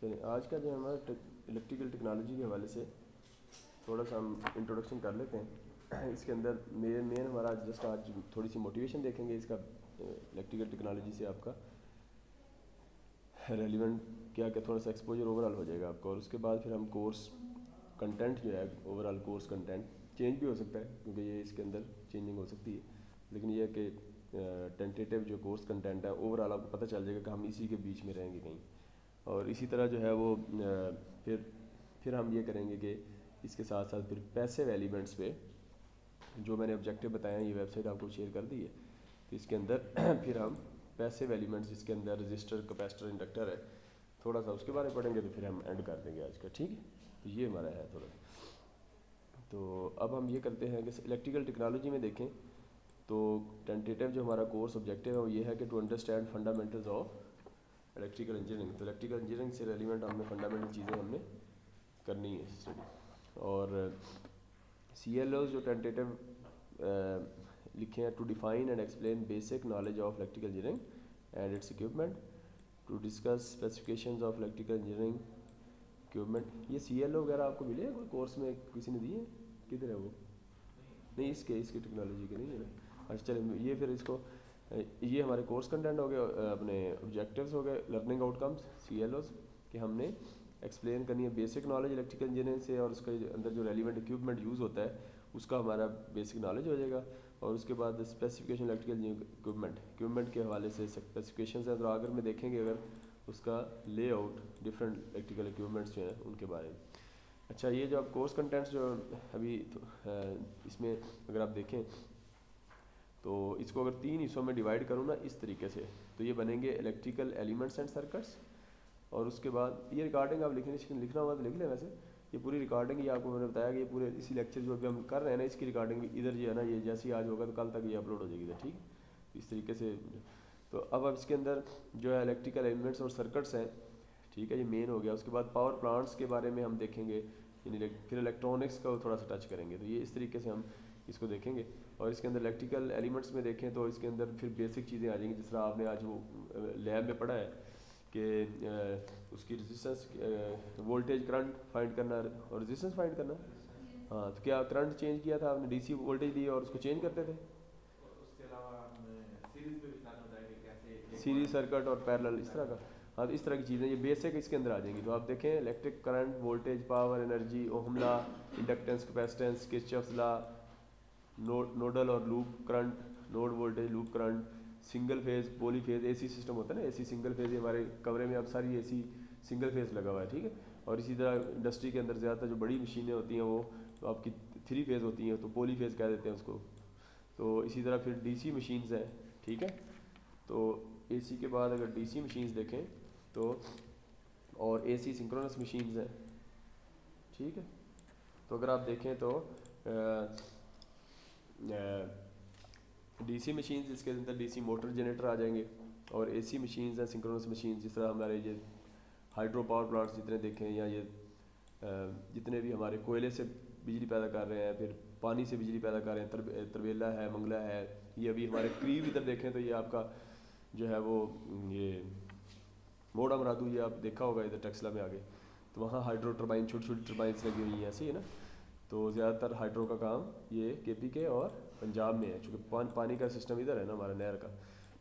चलिए आज का जो हमारा इलेक्ट्रिकल टेक्नोलॉजी के हवाले से थोड़ा सा हम इंट्रोडक्शन कर लेते हैं। इसके अंदर मेन हमारा जस्ट आज थोड़ी सी मोटिवेशन देखेंगे इसका, इलेक्ट्रिकल टेक्नोलॉजी से आपका रेलिवेंट क्या क्या थोड़ा सा एक्सपोजर ओवरऑल हो जाएगा आपका। और उसके बाद फिर हम कोर्स कंटेंट जो है, ओवरऑल कोर्स कंटेंट चेंज भी हो सकता है क्योंकि ये इसके अंदर चेंजिंग हो सकती है, लेकिन ये है कि टेंटेटिव जो कोर्स कंटेंट है ओवरऑल आपको पता चल जाएगा कि हम इसी के बीच में रहेंगे कहीं। और इसी तरह जो है वो फिर हम ये करेंगे कि इसके साथ साथ फिर पैसिव एलिमेंट्स पे जो मैंने ऑब्जेक्टिव बताया ये वेबसाइट आपको शेयर कर दी है, तो इसके अंदर फिर हम पैसिव एलिमेंट्स जिसके अंदर रजिस्टर, कैपेसिटर, इंडक्टर है, थोड़ा सा उसके बारे में पढ़ेंगे, तो फिर हम एंड कर देंगे आज का। ठीक है, तो ये हमारा है थोड़ा। तो अब हम ये करते हैं कि इलेक्ट्रिकल टेक्नोलॉजी में देखें तो टेंटेटिव जो हमारा कोर्स ऑब्जेक्टिव है वो ये है कि to understand fundamentals of electrical engineering. तो इलेक्ट्रिकल इंजीनियरिंग से रेलिवेंट हमने फंडामेंटल चीज़ें हमने करनी है स्टडी। और CLOs जो टेंटेटिव लिखे हैं, to define and explain basic knowledge of electrical engineering and its equipment, to discuss specifications of electrical engineering equipment. ये CLO वगैरह आपको मिले हैं कोई कोर्स में, किसी ने दिए? किधर है वो? नहीं, इसके टेक्नोलॉजी के नहीं है। अच्छा चलिए, ये फिर इसको ये हमारे कोर्स कंटेंट हो गए, अपने ऑब्जेक्टिव्स हो गए, लर्निंग आउटकम्स CLOs कि हमने एक्सप्लेन करनी है बेसिक नॉलेज इलेक्ट्रिकल इंजीनियरिंग से, और उसके अंदर जो रेलिवेंट इक्विपमेंट यूज़ होता है उसका हमारा बेसिक नॉलेज हो जाएगा। और उसके बाद स्पेसिफिकेशन इलेक्ट्रिकल इक्विपमेंट के हवाले से स्पेसिफिकेशन है, तो आगे में देखेंगे अगर उसका लेआउट डिफरेंट इलेक्ट्रिकल इक्विपमेंट्स जो हैं उनके बारे में। अच्छा, ये जो आप कोर्स कंटेंट्स जो अभी इसमें अगर आप देखें तो इसको अगर 3 हिस्सों में डिवाइड करूँ ना इस तरीके से, तो ये बनेंगे इलेक्ट्रिकल एलिमेंट्स एंड सर्किट्स। और उसके बाद ये रिकॉर्डिंग आप लिखना होगा तो लिख लें। वैसे ये पूरी रिकॉर्डिंग ये आपको मैंने बताया कि ये पूरे इसी लेक्चर जो अभी हम कर रहे हैं ना, इसकी रिकॉर्डिंग भी इधर जो है ना, ये जैसे ही आज होगा तो कल तक ये अपलोड हो जाएगी इधर। ठीक, इस तरीके से। तो अब इसके अंदर जो है इलेक्ट्रिकल एलिमेंट्स और सर्किट्स हैं, ठीक है, ये मेन हो गया। उसके बाद पावर प्लांट्स के बारे में हम देखेंगे, फिर इलेक्ट्रॉनिक्स का थोड़ा सा टच करेंगे। तो ये इस तरीके से हम इसको देखेंगे। और इसके अंदर इलेक्ट्रिकल एलिमेंट्स में देखें तो इसके अंदर फिर बेसिक चीज़ें आ जाएंगी, जिस तरह आपने आज वो लैब में पढ़ा है कि उसकी रेजिस्टेंस, वोल्टेज, करंट फाइंड करना और रेजिस्टेंस फाइंड करना। हाँ, तो क्या करंट चेंज किया था आपने, DC वोल्टेज दी और उसको चेंज करते थे। उसके अलावा सीरीज सर्किट और पैरेलल, इस तरह का। हाँ, तो इस तरह की चीज़ें ये बेसिक इसके अंदर आ जाएंगी। तो आप देखें electric current, voltage, power, energy, ohm law, inductance, capacitance, Kirchhoff's law, nodal और loop current, node voltage, loop current, single phase, poly phase, AC system होता है ना, AC सिंगल फेज। हमारे कमरे में अब सारी AC सिंगल फेज लगा हुआ है, ठीक है। और इसी तरह इंडस्ट्री के अंदर ज़्यादातर जो बड़ी मशीनें होती हैं वो तो आपकी 3 फेज होती हैं, तो पॉली फेज कह देते हैं उसको। तो इसी तरह फिर DC मशीन्स हैं, ठीक है। तो AC के बाद अगर DC मशीन्स देखें तो और AC सिंक्रोनस मशीन्स हैं, ठीक है। तो अगर आप देखें तो DC मशीन्स, इसके अंदर DC मोटर जनरेटर आ जाएंगे। और AC मशीन्स हैं सिंक्रोनस मशीन्स, जिस तरह हमारे ये हाइड्रो पावर प्लांट्स जितने देखें, या ये जितने भी हमारे कोयले से बिजली पैदा कर रहे हैं, फिर पानी से बिजली पैदा कर रहे हैं, तरबेला है, मंगला है। ये अभी हमारे करीब इधर देखें तो ये आपका जो है वो ये मोड़ा मरादू, ये आप देखा होगा इधर टेक्सला में आगे, तो वहाँ हाइड्रो टर्बाइन, छोटी छोटी टर्बाइंस लगी हुई हैं, ऐसी है ना। तो ज़्यादातर हाइड्रो का काम ये KPK और पंजाब में है, चूँकि पानी का सिस्टम इधर है ना हमारा नहर का,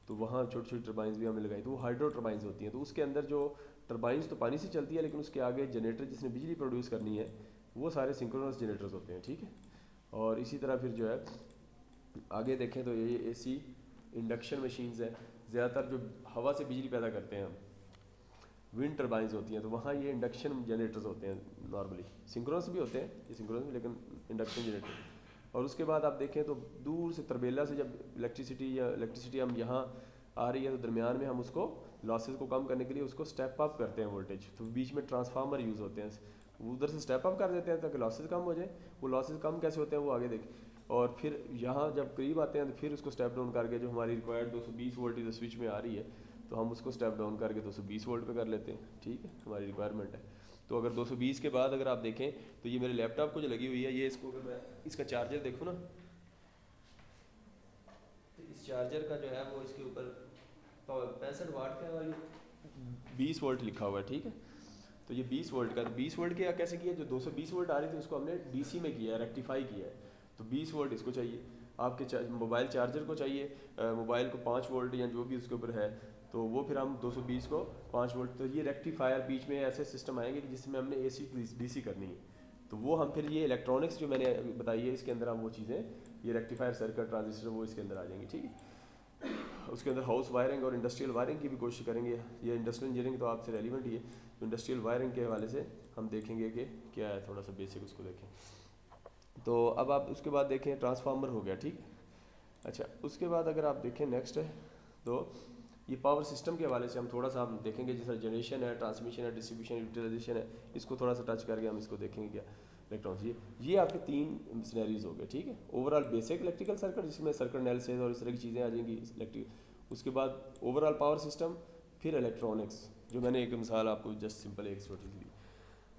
तो वहाँ छोटी छोटी टर्बाइंस भी हमें लगाई, तो वो हाइड्रो टर्बाइंस होती हैं। तो उसके अंदर जो टर्बाइंस तो पानी से चलती है, लेकिन उसके आगे जनरेटर जिसने बिजली प्रोड्यूस करनी है वो सारे सिंक्रोनस जनरेटर्स होते हैं, ठीक है। और इसी तरह फिर जो है आगे देखें तो ये AC इंडक्शन मशीन्स है, ज़्यादातर जो हवा से बिजली पैदा करते हैं हम, विंड टर्बाइंस होती हैं, तो वहाँ ये इंडक्शन जनरेटर्स होते हैं। नॉर्मली सिंक्रोनस भी होते हैं ये सिंक्रोनस भी, लेकिन इंडक्शन जनरेटर। और उसके बाद आप देखें तो दूर से तरबेला से जब इलेक्ट्रिसिटी हम यहाँ आ रही है, तो दरमियान में हम उसको लॉसेस को कम करने के लिए उसको स्टेप अप करते हैं वोल्टेज, तो बीच में ट्रांसफार्मर यूज़ होते हैं, उधर से स्टेप अप कर देते हैं ताकि लॉसेस कम हो जाए। वो लॉसेस कम कैसे होते हैं वो आगे देखें। और फिर यहाँ जब करीब आते हैं तो फिर उसको स्टेप डाउन करके जो हमारी रिक्वायर्ड 220 वोल्ट इधर स्विच में आ रही है, तो हम उसको स्टेप डाउन करके 220 वोल्ट पे कर लेते हैं, ठीक है, हमारी रिक्वायरमेंट है। तो अगर 220 के बाद अगर आप देखें तो ये मेरे लैपटॉप को जो लगी हुई है, ये इसको अगर मैं इसका चार्जर देखूँ ना, तो इस चार्जर का जो है वो इसके ऊपर 65 वाट का वाली 20 वोल्ट लिखा हुआ है, ठीक है। तो ये 20 वोल्ट का, तो 20 वोल्ट के कैसे किया, जो 220 वोल्ट आ रही थी उसको हमने डीसी में किया है, रेक्टिफाई किया है। तो 20 वोल्ट इसको चाहिए, आपके मोबाइल चार्जर को चाहिए, मोबाइल को 5 वोल्ट या जो भी उसके ऊपर है, तो वो फिर हम 220 को 5 वोल्ट, तो ये रेक्टिफायर बीच में ऐसे सिस्टम आएंगे कि जिसमें हमने एसी डीसी करनी है। तो वो हम फिर ये इलेक्ट्रॉनिक्स जो मैंने अभी बताई है इसके अंदर हम वो चीज़ें, ये रेक्टिफायर सर्किट ट्रांजिस्टर वो इसके अंदर आ जाएंगी, ठीक है। उसके अंदर हाउस वायरिंग और इंडस्ट्रियल वायरिंग की भी कोशिश करेंगे। ये इंडस्ट्रियल इंजीनियरिंग तो आपसे रेलिवेंट ही है, तो इंडस्ट्रियल वायरिंग के हवाले से हम देखेंगे कि क्या है, थोड़ा सा बेसिक उसको देखें। तो अब आप उसके बाद देखें ट्रांसफार्मर हो गया, ठीक। अच्छा, उसके बाद अगर आप देखें नेक्स्ट है, तो ये पावर सिस्टम के हवाले से हम थोड़ा सा हम देखेंगे, जैसा जनरेशन है, ट्रांसमिशन है, डिस्ट्रीब्यूशन, यूटिलाइजेशन है, इसको थोड़ा सा टच करके हम इसको देखेंगे क्या इलेक्ट्रॉनिक्स। ये आपके 3 सिनेरियोज हो गए, ठीक है। ओवरऑल बेसिक इलेक्ट्रिकल सर्किट जिसमें सर्किट एनालिसिस और इस तरह की चीज़ें आ जाएंगी इलेक्ट्रिक। उसके बाद ओवरऑल पावर सिस्टम, फिर इलेक्ट्रॉनिक्स, जो मैंने एक मिसाल आपको जस्ट सिंपल एक छोटी सी दी।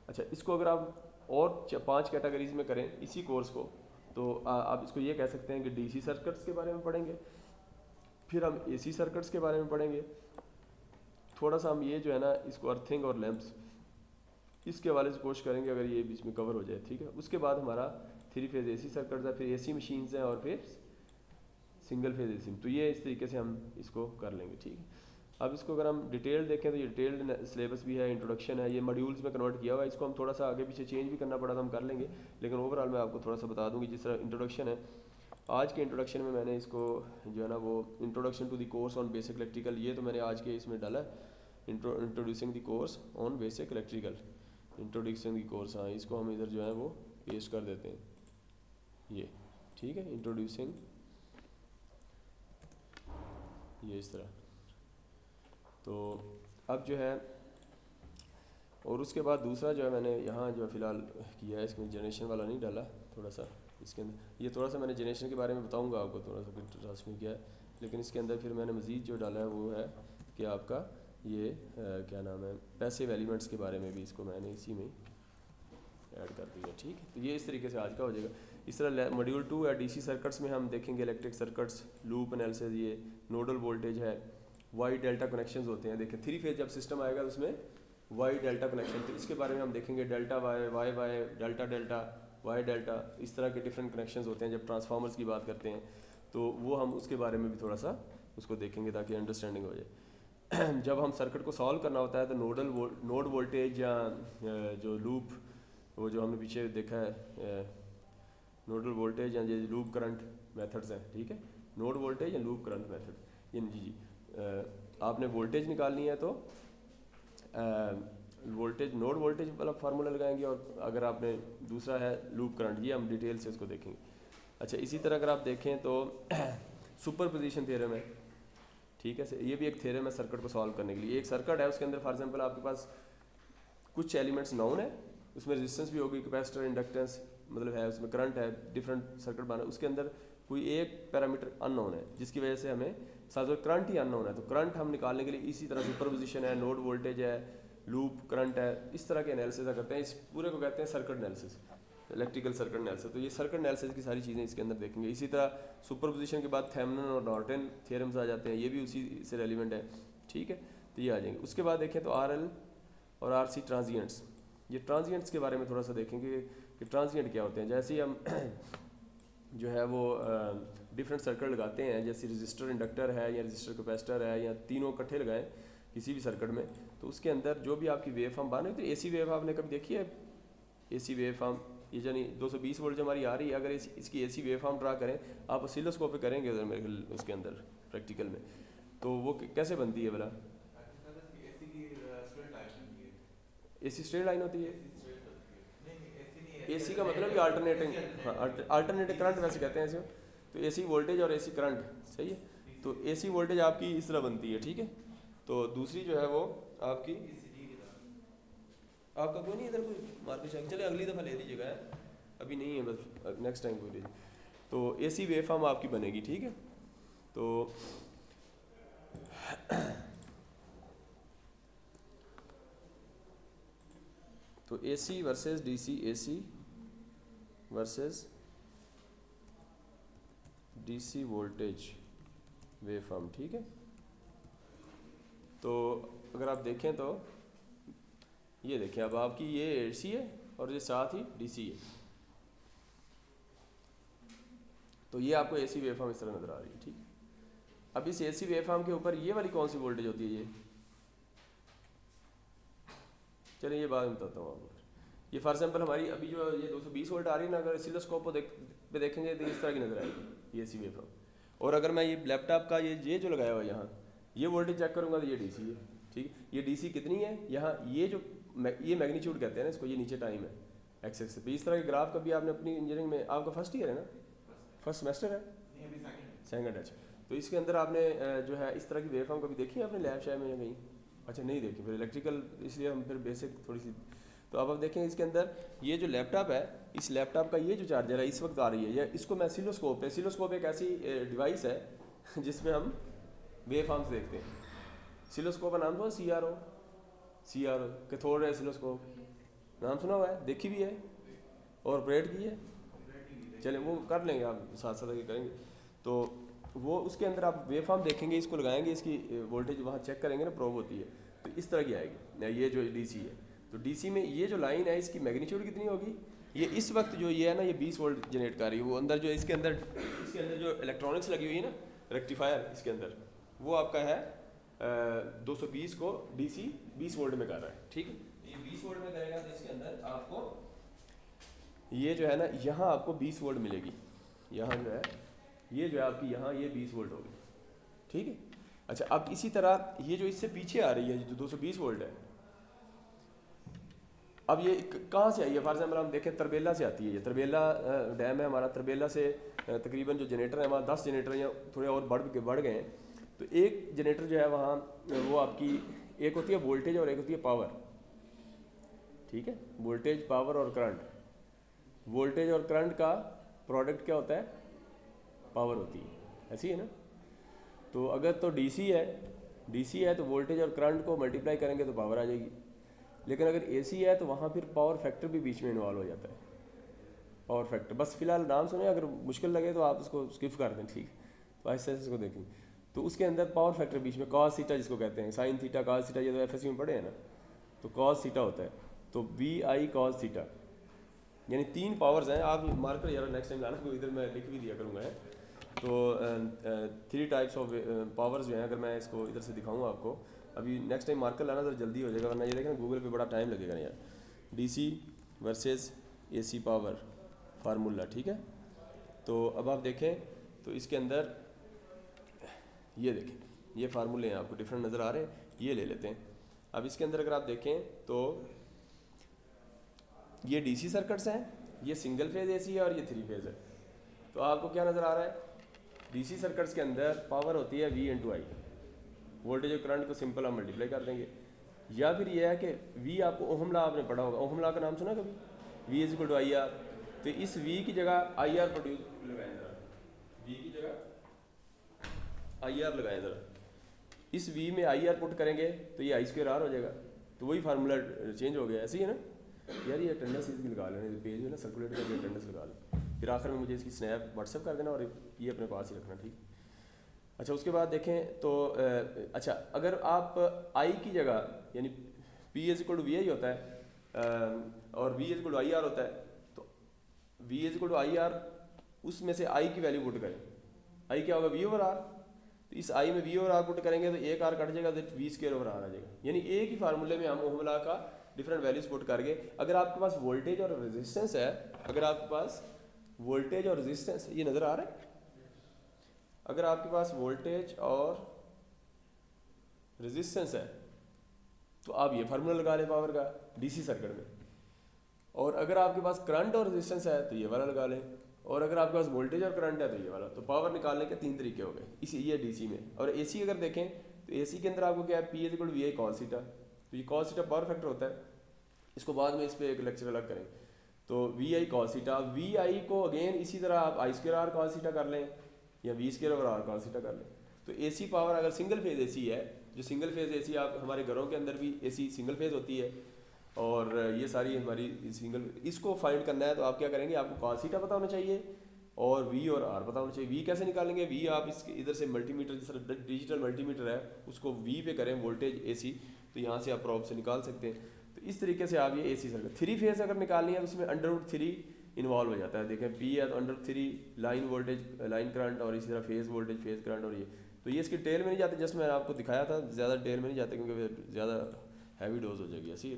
अच्छा, इसको अगर आप और 5 कैटेगरीज में करें इसी कोर्स को, तो आप इसको ये कह सकते हैं कि डीसी सर्किट्स के बारे में पढ़ेंगे, फिर हम एसी सर्किट्स के बारे में पढ़ेंगे, थोड़ा सा हम ये जो है ना इसको अर्थिंग और लैंप्स इसके हवाले से कोशिश करेंगे अगर ये बीच में कवर हो जाए, ठीक है। उसके बाद हमारा 3 फेज़ एसी सर्किट्स है, फिर एसी मशीन्स हैं और फिर सिंगल फेज़ एसी। तो ये इस तरीके से हम इसको कर लेंगे, ठीक है। अब इसको अगर हम डिटेल देखें तो ये डिटेल्ड सिलेबस भी है, इंट्रोडक्शन है, ये मॉड्यूल्स में कन्वर्ट किया हुआ है। इसको हम थोड़ा सा आगे पीछे चेंज भी करना पड़ा तो हम कर लेंगे, लेकिन ओवरऑल मैं आपको थोड़ा सा बता दूंगी। जिस तरह इंट्रोडक्शन है, आज के इंट्रोडक्शन में मैंने इसको जो है ना वो introduction to the course on basic electrical, ये तो मैंने आज के इसमें डाला है, introducing the course on basic electrical, introducing the course. हाँ, इसको हम इधर जो है वो पेस्ट कर देते हैं, ये ठीक है, इंट्रोड्यूसिंग, ये इस तरह। तो अब जो है, और उसके बाद दूसरा जो है मैंने यहाँ जो फ़िलहाल किया है, इसमें जनरेशन वाला नहीं डाला, थोड़ा सा इसके अंदर ये थोड़ा सा मैंने जनरेशन के बारे में बताऊँगा आपको, थोड़ा सा फिर ट्रांसमिट किया है, लेकिन इसके अंदर फिर मैंने मज़ीद जो डाला है वो है कि आपका ये क्या नाम है, पैसिव एलिमेंट्स के बारे में भी इसको मैंने इसी में ऐड कर दिया, ठीक है। तो ये इस तरीके से आज का हो जाएगा। इस तरह मॉड्यूल 2 है डीसी सर्किट्स में हम देखेंगे इलेक्ट्रिक सर्किट्स, लूप एनालिसिस, ये नोडल वोल्टेज है, वाई डेल्टा कनेक्शंस होते हैं। देखिए 3 फेज जब सिस्टम आएगा उसमें वाई डेल्टा कनेक्शन, तो इसके बारे में हम देखेंगे, delta Y, Y Y, delta delta, Y delta, इस तरह के डिफरेंट कनेक्शंस होते हैं। जब ट्रांसफार्मर्स की बात करते हैं तो वो हम उसके बारे में भी थोड़ा सा उसको देखेंगे ताकि अंडरस्टैंडिंग हो जाए। जब हम सर्किट को सॉल्व करना होता है तो नोड वोल्टेज या जो लूप, वो जो हमने पीछे देखा है नोडल वोल्टेज या लूप करंट मेथड्स हैं, ठीक है। नोड वोल्टेज या लूप करंट मेथड, ये जी आपने वोल्टेज निकालनी है तो वोल्टेज, नोड वोल्टेज वाला फार्मूला लगाएंगे, और अगर आपने दूसरा है लूप करंट, ये हम डिटेल से उसको देखेंगे। अच्छा, इसी तरह अगर आप देखें तो सुपरपोजिशन थ्योरम है, ठीक है, ये भी एक थ्योरम है सर्किट को सॉल्व करने के लिए। एक सर्किट है, उसके अंदर फॉर एग्जांपल आपके पास कुछ एलिमेंट्स नॉन है, उसमें रेजिस्टेंस भी होगी, कैपेसिटर, इंडक्टेंस मतलब है, उसमें करंट है, डिफरेंट सर्किट बना, उसके अंदर कोई एक पैरामीटर अननोन है जिसकी वजह से हमें साथ करंट ही अननोन है। तो करंट हम निकालने के लिए इसी तरह सुपरपोजिशन है, नोड वोल्टेज है, लूप करंट है, इस तरह के एनालिसिस करते हैं। इस पूरे को कहते हैं circuit analysis, electrical circuit analysis. तो ये सर्किट एनालिसिस की सारी चीज़ें इसके अंदर देखेंगे। इसी तरह सुपरपोजिशन के बाद थेवेनिन और नॉर्टन थ्योरम्स आ जाते हैं, ये भी उसी से रेलिवेंट है, ठीक है। तो ये आ जाएंगे। उसके बाद देखें तो आरएल और आरसी ट्रांजिएंट्स, ये ट्रांजिएंट्स के बारे में थोड़ा सा देखेंगे कि ट्रांजिएंट क्या होते हैं। जैसे ही हम जो है वो डिफरेंट सर्किट लगाते हैं, जैसे रजिस्टर इंडक्टर है या रजिस्टर कैपेसिटर है या तीनों इकट्ठे लगाएं किसी भी सर्किट में, तो उसके अंदर जो भी आपकी वेव फॉर्म बने, तो एसी वेव आपने कभी देखी है, एसी वेव फॉर्म, ये यानी 220 वोल्ट जो हमारी आ रही है, अगर इसकी एसी वेव फॉर्म ड्रा करें आप ऑसिलोस्कोप पे करेंगे उधर मेरे ख्याल उसके अंदर प्रैक्टिकल में, तो वो कैसे बनती है भला? एसी स्ट्रेट लाइन होती है, एसी का मतलब ही अल्टरनेटिंग, हाँ अल्टरनेटिंग करंट वैसे कहते हैं इसे। तो एसी वोल्टेज और एसी करंट, सही है। तो एसी वोल्टेज आपकी इस तरह बनती है, ठीक है। तो दूसरी जो है वो आपकी, आपका कोई नहीं इधर कोई मार्केट, चले अगली दफ़ा ले लीजिएगा, अभी नहीं है, बस नेक्स्ट टाइम कोई लीजिए। तो एसी वेव फॉर्म आपकी बनेगी, ठीक है। तो AC versus DC, AC versus DC voltage wave form, ठीक है। तो अगर आप देखें तो ये देखिए अब आपकी ये AC है और ये साथ ही DC है, तो ये आपको AC वेवफॉर्म इस तरह नज़र आ रही है। ठीक, अब इस AC वेवफॉर्म के ऊपर ये वाली कौन सी वोल्टेज होती है, ये चलिए ये बात बताता हूँ आपको। ये फॉर एग्जाम्पल हमारी अभी जो ये 220 वोल्ट आ रही है ना, अगर सिलोस्कोप पे देखेंगे तो इस तरह की नज़र आएगी ये AC वेवफॉर्म। और अगर मैं ये लैपटॉप का ये जो लगाया हुआ है यहाँ, ये वोल्टेज चेक करूँगा तो ये DC है। ठीक, ये DC कितनी है यहाँ, ये जो ये मैग्नीट्यूड कहते हैं ना इसको, ये नीचे टाइम है एक्स एक्सिस पे। इस तरह के ग्राफ कभी आपने अपनी इंजीनियरिंग में, आपका फर्स्ट ईयर है ना, फर्स्ट सेमेस्टर है, सेकंड। अच्छा, तो इसके अंदर आपने जो है इस तरह की वेवफॉर्म कभी देखी है अपने लैब शायद में या कहीं? अच्छा नहीं देखी, फिर इलेक्ट्रिकल, इसलिए हम फिर बेसिक थोड़ी सी। तो अब आप देखें इसके अंदर ये जो लैपटॉप है, इस लैपटॉप का ये जो चार्जर है इस वक्त आ रही है, या इसको मैं सिलोस्कोप है, सिलोस्कोप एक ऐसी डिवाइस है जिसमें हम वेवफॉर्म्स देखते हैं। सिलोस्कोप का नाम तो CRO कैथोड रे सिलोस्कोप, नाम सुना हुआ है, देखी भी है और ऑपरेट की है। चलें वो कर लेंगे, आप साथ साथ आगे करेंगे। तो वो उसके अंदर आप वेवफॉर्म देखेंगे, इसको लगाएंगे, इसकी वोल्टेज वहाँ चेक करेंगे ना, प्रोब होती है, तो इस तरह की आएगी। ये जो DC है, तो DC में ये जो लाइन है इसकी मैग्नीट्यूड कितनी होगी, ये इस वक्त जो ये है ना, ये 20 वोल्ट जनरेट कर रही है। वो अंदर जो इसके अंदर जो इलेक्ट्रॉनिक्स लगी हुई है ना, रेक्टिफायर इसके अंदर, वो आपका है 220 को DC 20 वोल्ट में कर रहा है। ठीक है, ये 20 वोल्ट में करेगा तो इसके अंदर आपको ये जो है ना, यहाँ आपको 20 वोल्ट मिलेगी, यहाँ जो है ये जो है आपकी यहाँ ये 20 वोल्ट होगी। ठीक है, अच्छा अब इसी तरह ये जो इससे पीछे आ रही है जो 220 वोल्ट है, अब ये कहाँ से आई है? फॉर एग्जाम्पल हम देखें तरबेला से आती है, ये तरबेला डैम है हमारा, तरबेला से तकरीबन जो जनरेटर है वहाँ 10 जनरेटर या थोड़े और बढ़ गए हैं। तो एक जनरेटर जो है वहाँ वो आपकी एक होती है वोल्टेज और एक होती है पावर। ठीक है, वोल्टेज, पावर और करंट। वोल्टेज और करंट का प्रोडक्ट क्या होता है? पावर होती है, ऐसी है ना। तो अगर तो DC है तो वोल्टेज और करंट को मल्टीप्लाई करेंगे तो पावर आ जाएगी। लेकिन अगर AC है तो वहाँ फिर पावर फैक्टर भी बीच में इन्वॉल्व हो जाता है। पावर फैक्टर बस फिलहाल नाम सुने, अगर मुश्किल लगे तो आप उसको स्किप कर दें। ठीक, तो ऐसे इसको देखें तो उसके अंदर पावर फैक्टर बीच में cos थीटा जिसको कहते हैं, साइन थीटा, cos थीटा, ये तो FSC में पढ़े हैं ना। तो cos थीटा होता है, तो VI cos थीटा, यानी 3 पावर्स हैं। आप मार्कर यार नेक्स्ट टाइम लाना, कोई इधर मैं लिख भी दिया करूँगा। तो 3 टाइप्स ऑफ पावर्स जो हैं, अगर मैं इसको इधर से दिखाऊँ आपको, अभी नेक्स्ट टाइम मार्कर लाना तो जल्दी हो जाएगा, वरना ये देखें गूगल पे बड़ा टाइम लगेगा यार। DC versus AC power formula. ठीक है, तो अब आप देखें तो इसके अंदर ये देखें, ये फार्मूले हैं आपको डिफरेंट नज़र आ रहे हैं, ये ले लेते हैं। अब इसके अंदर अगर आप देखें तो ये DC सर्किट्स हैं, ये सिंगल फेज AC है और ये 3 फेज है। तो आपको क्या नज़र आ रहा है? DC सर्किट्स के अंदर पावर होती है V × I, वोल्टेज और करंट को सिंपल आप मल्टीप्लाई कर देंगे। या फिर ये है कि V, आपको ओहम लॉ आपने पढ़ा होगा, ओहम लॉ का नाम सुना कभी? V = IR, तो इस V की जगह IR प्रोड्यूस लगाएं ज़रा, V की जगह IR लगाएं ज़रा। इस V में IR पुट करेंगे तो ये I² R हो जाएगा, तो वही फार्मूला चेंज हो गया। ऐसे ही है ना यार। ये अटेंडेंस इसकी लगा लेना, पेज में ना सर्कुलेट करके अटेंडेंस लगा लें, फिर आखिर में मुझे इसकी स्नैप व्हाट्सएप कर देना और ये अपने पास ही रखना। ठीक, अच्छा उसके बाद देखें तो अच्छा अगर आप I की जगह यानी P = VI होता है और V = IR होता है, तो V = IR, उसमें से I की वैल्यू पुट करें। I क्या होगा? V/R। तो इस I में V और R पुट करेंगे तो एक R कट जाएगा, तो V² R आ जाएगा। यानी एक ही फार्मूले में हम ओहम लॉ का डिफरेंट वैल्यूज पुट करके, अगर आपके पास वोल्टेज और रेजिस्टेंस है, अगर आपके पास वोल्टेज और रेजिस्टेंस, ये नज़र आ रहा है, अगर आपके पास वोल्टेज और रेजिस्टेंस है तो आप ये फार्मूला लगा लें पावर का DC सर्किट में। और अगर आपके पास करंट और रेजिस्टेंस है तो ये वाला लगा लें, और अगर आपके पास वोल्टेज और करंट है तो ये वाला। तो पावर निकालने के 3 तरीके हो गए इसी ये DC में। और AC अगर देखें तो AC के अंदर आपको क्या है? P = VI cos थीटा, तो ये cos थीटा पावर फैक्टर होता है, इसको बाद में इस पर एक लेक्चर अलग करें। तो VI cos थीटा, VI को अगेन इसी तरह आप I² R cos थीटा कर लें या V² R cos थीटा कर लें। तो AC पावर अगर सिंगल फेज AC है, जो सिंगल फेज AC आप हमारे घरों के अंदर भी AC सिंगल फेज होती है, और ये सारी हमारी सिंगल, इसको फाइंड करना है तो आप क्या करेंगे? आपको cos थीटा पता होना चाहिए और V और R पता होना चाहिए। V कैसे निकालेंगे? V आप इसके इधर से मल्टीमीटर, जिस तरह डिजिटल मल्टीमीटर है उसको V पे करें वोल्टेज AC, तो यहाँ से आप प्रॉब से निकाल सकते हैं। तो तो इस तरीके से आप ये AC सर्किट 3 फेज अगर निकालनी है तो उसमें √3 इन्वॉल्व हो जाता है। देखें P है तो √3 लाइन वोल्टेज लाइन करंट और इसी तरह फेज वोल्टेज फेज करंट, और ये तो ये इसकी डिटेल में नहीं जाते, जस्ट मैंने आपको दिखाया था, ज़्यादा डिटेल में नहीं जाते क्योंकि ज़्यादा हैवी डोज हो जाएगी ऐसी है।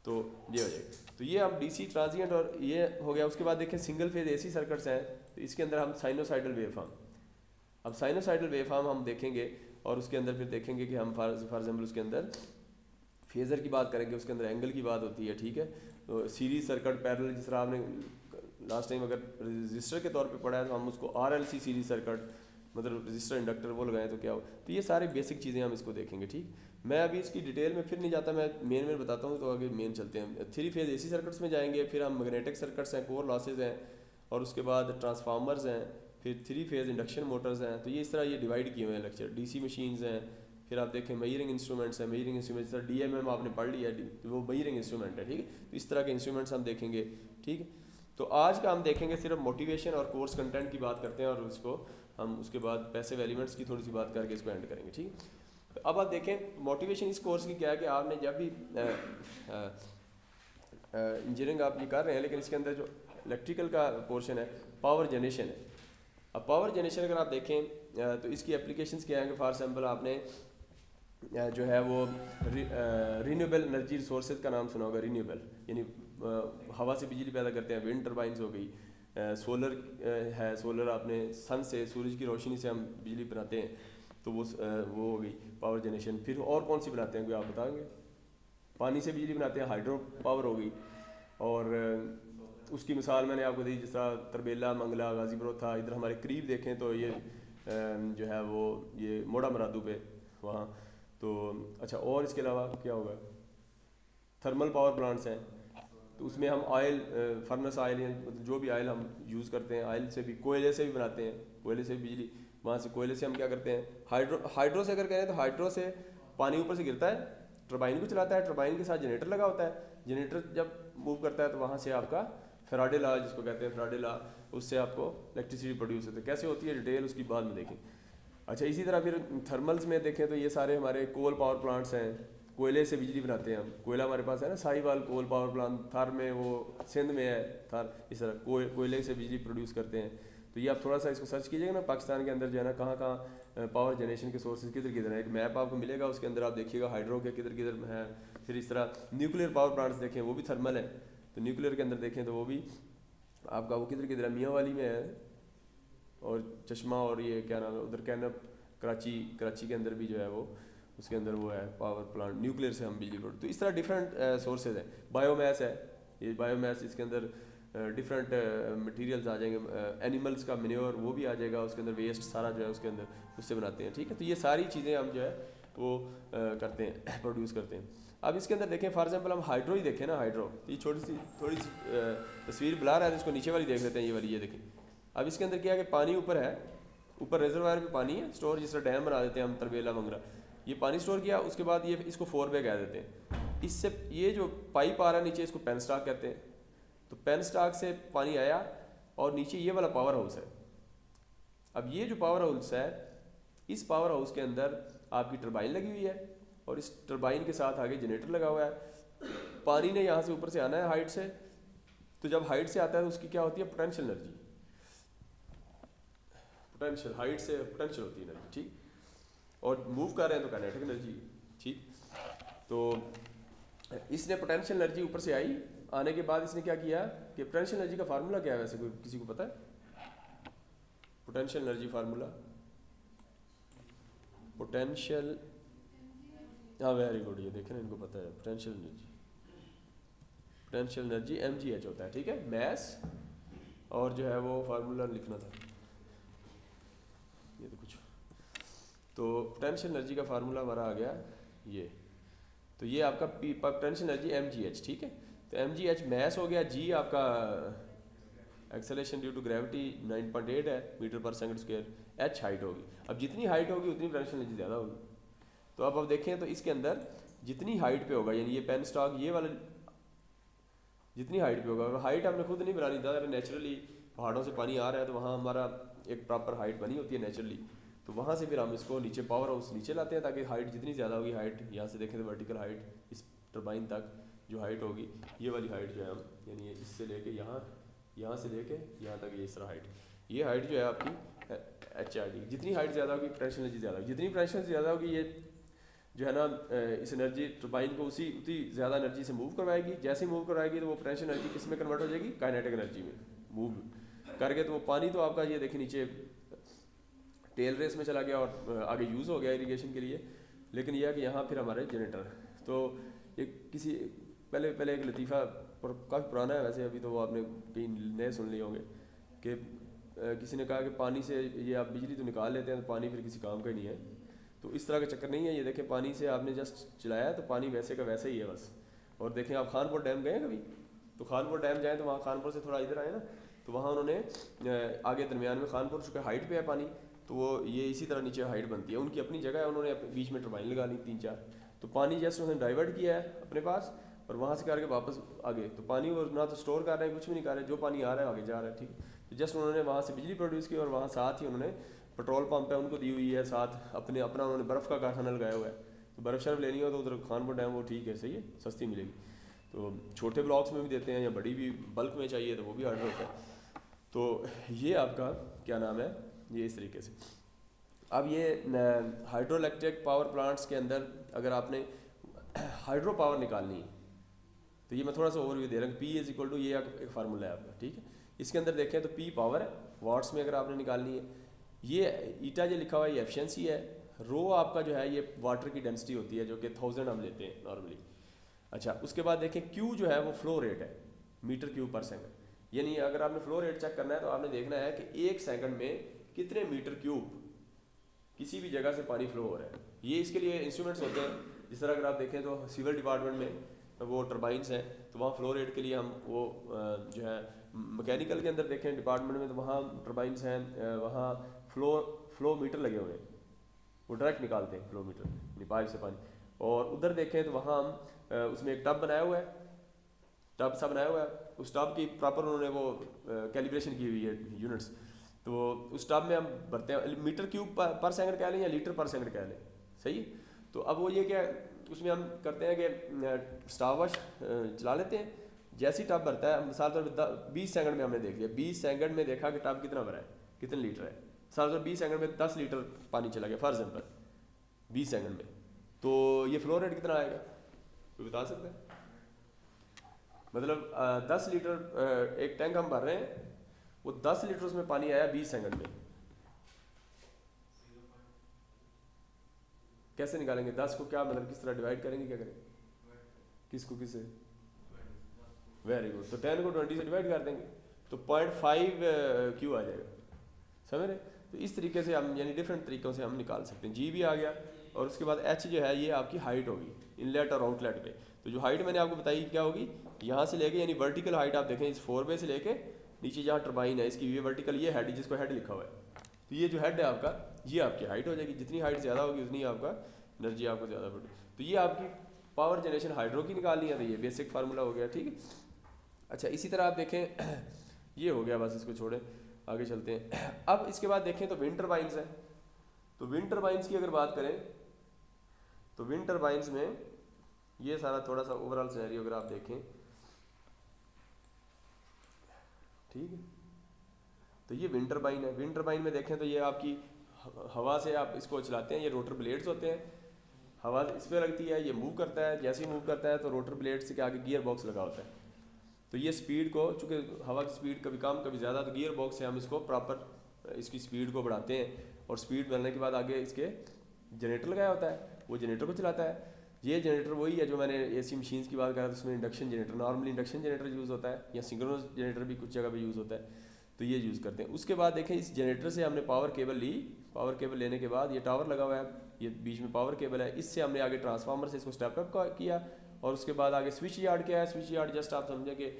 तो ये हो जाएगा। तो ये अब DC ट्रांजिएंट और ये हो गया। उसके बाद देखें सिंगल फेज AC सर्किट्स हैं, तो इसके अंदर हम साइनोसाइडल वेवफॉर्म, अब साइनोसाइडल वेवफॉर्म हम देखेंगे और उसके अंदर फिर देखेंगे कि हम फॉर एग्जाम्पल उसके अंदर फेज़र की बात करेंगे, उसके अंदर एंगल की बात होती है, ठीक है। तो सीरीज सर्किट पैरेलल, जिस तरह आपने लास्ट टाइम अगर रजिस्टर के तौर पे पढ़ा है तो हम उसको RLC सीरीज सर्किट मतलब रजिस्टर इंडक्टर वो लगाएं तो क्या हो। तो ये सारे बेसिक चीज़ें हम इसको देखेंगे, ठीक। मैं अभी इसकी डिटेल में फिर नहीं जाता, मैं मेन बताता हूँ। तो आगे मेन चलते हैं, 3 फेज AC सर्किट्स में जाएंगे, फिर हम मैग्नेटिक सर्किट्स हैं, कोर लॉसेज हैं, और उसके बाद ट्रांसफार्मर्स हैं, फिर 3 फेज इंडक्शन मोटर्स हैं। तो ये इस तरह ये डिवाइड किए हुए हैं लेक्चर। DC मशीन्स हैं, फिर आप देखें मेजरिंग इंस्ट्रूमेंट्स हैं, मेजरिंग इंस्ट्रूमेंट जैसा DMM आपने पढ़ लिया, वो मेजरिंग इंस्ट्रूमेंट है, ठीक है। तो इस तरह के इंस्ट्रूमेंट्स हम देखेंगे, ठीक है। तो आज का हम देखेंगे सिर्फ मोटिवेशन और कोर्स कंटेंट की बात करते हैं, और उसको हम उसके बाद पैसिव एलिमेंट्स की थोड़ी सी बात करके इसको एंड करेंगे, ठीक। तो अब आप देखें मोटिवेशन इस कोर्स की क्या है कि आपने जब भी इंजीनियरिंग आप ये कर रहे हैं, लेकिन इसके अंदर जो इलेक्ट्रिकल का पोर्शन है पावर जनरेशन है। अब पावर जनरेशन अगर आप देखें तो इसकी एप्लीकेशंस क्या हैं कि फॉर एग्जांपल आपने जो है वो रीन्यूएबल एनर्जी रिसोर्सेज का नाम सुना होगा। रीन्यूएबल यानी हवा से बिजली पैदा करते हैं, विंड टर्बाइंस हो गई, सोलर है, सोलर आपने सन से सूरज की रोशनी से हम बिजली बनाते हैं, तो वो हो गई पावर जनरेशन। फिर और कौन सी बनाते हैं कोई आप बताएंगे? पानी से बिजली बनाते हैं, हाइड्रो पावर हो गई। और उसकी मिसाल मैंने आपको दी, जिस तरह तरबेला, मंगला, गाजीपुर था, इधर हमारे करीब देखें तो ये जो है वो ये मोड़ा मरादू पे वहाँ। तो अच्छा, और इसके अलावा क्या होगा? थर्मल पावर प्लांट्स हैं, तो उसमें हम ऑयल फर्नेस ऑयल जो भी ऑयल हम यूज़ करते हैं, ऑयल से भी, कोयले से भी बनाते हैं, कोयले से भी बिजली, वहाँ से कोयले से हम क्या करते हैं हाइड्रो से अगर कहें तो हाइड्रो से पानी ऊपर से गिरता है, टरबाइन को चलाता है, टरबाइन के साथ जनरेटर लगा होता है, जनरेटर जब मूव करता है तो वहाँ से आपका फैराडे लॉ जिसको कहते हैं फैराडे लॉ, उससे आपको इलेक्ट्रिसिटी प्रोड्यूस होती है। कैसे होती है डिटेल उसकी बाद में देखें। अच्छा, इसी तरह फिर थर्मल्स में देखें तो ये सारे हमारे कोल पावर प्लांट्स हैं, कोयले से बिजली बनाते हैं हम। कोयला हमारे पास है ना, Sahiwal coal power plant, Thar में वो सिंध में है थार, इस तरह कोयले से बिजली प्रोड्यूस करते हैं। तो ये आप थोड़ा सा इसको सर्च कीजिएगा ना, पाकिस्तान के अंदर जो है ना कहाँ कहाँ पावर जनरेशन के सोर्सेज किधर किधर है, एक मैप आपको मिलेगा, उसके अंदर आप देखिएगा हाइड्रो के किधर किधर है। फिर इस तरह न्यूक्लियर पावर प्लांट्स देखें, वो भी थर्मल है, तो न्यूक्लियर के अंदर देखें तो वो भी आपका वो किधर किधर है, मियाँ वाली में है, और चश्मा, और ये क्या नाम है उधर कैनप, कराची के अंदर भी जो है वो उसके अंदर वो है पावर प्लांट, न्यूक्लियर से हम बिजली प्रोड्यूस। तो इस तरह डिफरेंट सोर्सेज हैं। बायोमैस है, ये बायोमैस, इसके अंदर डिफरेंट मटेरियल्स आ जाएंगे, एनिमल्स का मैन्योर वो भी आ जाएगा, उसके अंदर वेस्ट सारा जो है उसके अंदर उससे बनाते हैं, ठीक है। तो ये सारी चीज़ें हम जो है वो करते हैं, प्रोड्यूस करते हैं। अब इसके अंदर देखें फॉर एग्जांपल हम हाइड्रो ही देखें ना, हाइड्रो ये थोड़ी सी तस्वीर बुला रहा है, तो इसको नीचे वाली देख लेते हैं, ये वाली, ये देखें। अब इसके अंदर क्या है कि पानी ऊपर है, ऊपर रिजर्वायर में पानी है स्टोर, जिस तरह डैम बना देते हैं हम तरबेला मंगरा, ये पानी स्टोर किया, उसके बाद ये इसको 4 वे कह देते हैं। इससे ये जो पाइप आ रहा है नीचे, इसको पेन स्टॉक कहते हैं। तो पेन स्टॉक से पानी आया और नीचे ये वाला पावर हाउस है। अब ये जो पावर हाउस है, इस पावर हाउस के अंदर आपकी टरबाइन लगी हुई है, और इस टरबाइन के साथ आगे जनरेटर लगा हुआ है। पानी ने यहाँ से ऊपर से आना है हाइट से, तो जब हाइट से आता है तो उसकी क्या होती है, पोटेंशियल एनर्जी, पोटेंशियल हाइट से पोटेंशियल होती है एनर्जी, ठीक। और मूव कर रहे हैं तो काइनेटिक एनर्जी, ठीक। तो इसने पोटेंशियल एनर्जी ऊपर से आई, आने के बाद इसने क्या किया कि पोटेंशियल एनर्जी का फार्मूला क्या है वैसे, कोई किसी को पता है? पोटेंशियल एनर्जी फार्मूला, पोटेंशियल, हाँ वेरी गुड, ये देखें ना, इनको पता है पोटेंशियल एनर्जी mgh होता है, ठीक है, मैस, और जो है वो फार्मूला लिखना था ये तो कुछ, तो पोटेंशियल एनर्जी का फार्मूला हमारा आ गया ये, तो ये आपका पोटेंशियल एनर्जी mgh, ठीक है। तो mgh मैस हो गया, g आपका एक्सेलरेशन ड्यू टू ग्रेविटी 9.8 है मीटर पर सेकंड स्क्वायर, h हाइट होगी। अब जितनी हाइट होगी उतनी पोटेंशियल एनर्जी ज़्यादा होगी। तो अब देखें तो इसके अंदर जितनी हाइट पे होगा, यानी ये पेन स्टॉक ये वाला जितनी हाइट पे होगा, और हाइट हमने खुद नहीं बनानी था, नेचुरली पहाड़ों से पानी आ रहा है तो वहाँ हमारा एक प्रॉपर हाइट बनी होती है नेचुरली, तो वहाँ से फिर हम इसको नीचे पावर हाउस नीचे लाते हैं, ताकि हाइट जितनी ज़्यादा होगी, हाइट यहाँ से देखें तो वर्टिकल हाइट इस टरबाइन तक जो हाइट होगी, ये वाली हाइट जो है हम यानी इससे लेके यहाँ से लेके यहाँ तक ये इस तरह हाइट, ये हाइट जो है आपकी HRD। जितनी हाइट ज़्यादा होगी पोटेंशियल एनर्जी ज़्यादा होगी, जितनी पोटेंशियल ज़्यादा होगी ये जो है ना इस एनर्जी टरबाइन को उतनी ज़्यादा एनर्जी से मूव करवाएगी। जैसे ही मूव करवाएगी तो वो पोटेंशियल एनर्जी किस में कन्वर्ट हो जाएगी, काइनेटिक एनर्जी में मूव करके। तो वो पानी तो आपका ये देखिए नीचे टेल रेस में चला गया और आगे यूज़ हो गया इरिगेशन के लिए। लेकिन यह है कि यहाँ फिर हमारे जनरेटर, तो एक किसी पहले एक लतीफ़ा और काफ़ी पुराना है वैसे, अभी तो वो आपने कहीं नए सुन लिए होंगे कि किसी ने कहा कि पानी से ये आप बिजली तो निकाल लेते हैं तो पानी फिर किसी काम का ही नहीं है। तो इस तरह का चक्कर नहीं है। ये देखें पानी से आपने जस्ट चलाया तो पानी वैसे का वैसे ही है बस। और देखें आप खानपुर डैम गए कभी, तो खानपुर डैम जाएँ तो वहाँ खानपुर से थोड़ा इधर आए ना, तो वहाँ उन्होंने आगे दरमियान में खानपुर चूँकि हाइट पे है पानी, तो वो ये इसी तरह नीचे हाइट बनती है। उनकी अपनी जगह है, उन्होंने बीच में टरबाइन लगा ली 3-4, तो पानी जैसे उन्होंने डाइवर्ट किया है अपने पास और वहाँ से करके वापस आगे, तो पानी वो ना तो स्टोर कर रहे हैं, कुछ भी नहीं कर रहे, जो पानी आ रहा है आगे जा रहा है। ठीक है, तो जस्ट उन्होंने वहाँ से बिजली प्रोड्यूस की और वहाँ साथ ही उन्होंने पेट्रोल पंप है उनको दी हुई है, साथ अपना उन्होंने बर्फ़ का कारखाना लगाया हुआ है। तो बर्फ़ शर्फ लेनी हो तो उधर खानपुर डैम वो ठीक है, सही है, सस्ती मिलेगी। तो छोटे ब्लॉक्स में भी देते हैं या बड़ी भी बल्क में चाहिए तो वो भी ऑर्डर होता है। तो ये आपका क्या नाम है, ये इस तरीके से। अब ये हाइड्रो इलेक्ट्रिक पावर प्लांट्स के अंदर अगर आपने हाइड्रो पावर निकालनी है तो ये मैं थोड़ा सा ओवरव्यू दे रहा हूँ। P ये एक फार्मूला है आपका, ठीक है। इसके अंदर देखें तो P पावर है, वाट्स में अगर आपने निकालनी है। ये ईटा जो लिखा हुआ है ये एफिशिएंसी है, रो आपका जो है ये वाटर की डेंसिटी होती है जो कि 1000 हम लेते हैं नॉर्मली। अच्छा, उसके बाद देखें Q जो है वो फ्लो रेट है, मीटर क्यूब पर सेकंड। यानी अगर आपने फ्लो रेट चेक करना है तो आपने देखना है कि 1 सेकंड में कितने मीटर क्यूब किसी भी जगह से पानी फ्लो हो रहा है। ये इसके लिए इंस्ट्रूमेंट्स होते हैं, जिस तरह अगर आप देखें तो सिविल डिपार्टमेंट में वो टरबाइंस हैं, तो वहाँ फ्लो रेट के लिए हम वो जो है मैकेनिकल के अंदर देखें डिपार्टमेंट में तो वहाँ टरबाइंस हैं, वहाँ फ्लो मीटर लगे हुए हैं, वो डायरेक्ट निकालते हैं फ्लो मीटर पाइप से पानी। और उधर देखें तो वहाँ हम उसमें एक टब बनाया हुआ है, टब सा बनाया हुआ है, उस टब की प्रॉपर उन्होंने वो कैलिब्रेशन की हुई है यूनिट्स। तो उस टब में हम भरते हैं, मीटर क्यूब पर सेकंड कह लें या लीटर पर सेकंड कह लें, सही है। तो अब वो ये क्या उसमें हम करते हैं कि स्टार वॉश चला लेते हैं, जैसे ही टब भरता है मिसाल तौर पर 20 सेकंड में हमने देख लिया, 20 सेकंड में देखा कि टब कितना भरा है, कितने लीटर है। मिसाल तौर 20 सेकंड में 10 लीटर पानी चला गया फॉर एग्जाम्पल 20 सेकंड में, तो ये फ्लो रेट कितना आएगा कोई बता सकता है? मतलब 10 लीटर एक टैंक हम भर रहे हैं, वो 10 लीटर उसमें पानी आया 20 सेकंड में, कैसे निकालेंगे 10 को? क्या मतलब किस तरह डिवाइड करेंगे, क्या करें, किसको किससे? वेरी गुड, तो 10 को 20 से डिवाइड कर देंगे तो 0.5 क्यू आ जाएगा, समझ रहे? तो इस तरीके से हम यानी डिफरेंट तरीक़ों से हम निकाल सकते हैं। जी भी आ गया और उसके बाद एच जो है ये आपकी हाइट होगी इनलेट और आउटलेट पे। तो जो हाइट मैंने आपको बताई क्या होगी, यहाँ से लेके यानी वर्टिकल हाइट आप देखें इस 4 वे से लेके नीचे जहाँ टरबाइन है इसकी ये वर्टिकल ये हेड जिसको हेड लिखा हुआ है, तो ये जो हेड है आपका ये आपकी हाइट हो जाएगी। जितनी हाइट ज़्यादा होगी उतनी आपका एनर्जी आपको ज़्यादा पड़ेगी। तो ये आपकी पावर जनरेशन हाइड्रो की निकालनी है, तो ये बेसिक फार्मूला हो गया, ठीक है। अच्छा, इसी तरह आप देखें ये हो गया, बस इसको छोड़ें आगे चलते हैं। अब इसके बाद देखें तो विंड टरबाइंस है। तो विंड टरबाइंस की अगर बात करें तो विंड टरबाइंस में ये सारा थोड़ा सा ओवरऑल सिनेरियो अगर आप देखें, ठीक है। तो ये विंड टरबाइन है। विंड टरबाइन में देखें तो ये आपकी हवा से आप इसको चलाते हैं, ये रोटर ब्लेड्स होते हैं, हवा इस पर लगती है, ये मूव करता है, जैसे ही मूव करता है तो रोटर ब्लेड्स के आगे गियर बॉक्स लगा होता है। तो ये स्पीड को, चूँकि हवा की स्पीड कभी कम कभी ज़्यादा, तो गियर बॉक्स से हम इसको प्रॉपर इसकी स्पीड को बढ़ाते हैं और स्पीड बढ़ने के बाद आगे इसके जनरेटर लगाया होता है, वो जनरेटर को चलाता है। ये जनरेटर वही है जो मैंने एसी मशीन्स की बात करा था, उसमें induction generator, normally induction generator use होता है या सिंक्रोनस जनरेटर भी कुछ जगह पे यूज़ होता है, तो ये यूज़ करते हैं। उसके बाद देखें इस जनरेटर से हमने पावर केबल ली, पावर केबल लेने के बाद ये टावर लगा हुआ है, ये बीच में पावर केबल है, इससे हमने आगे ट्रांसफार्मर से इसको स्टेप अप किया और उसके बाद आगे स्विच यार्ड क्या है, स्विच यार्ड जस्ट आप समझें कि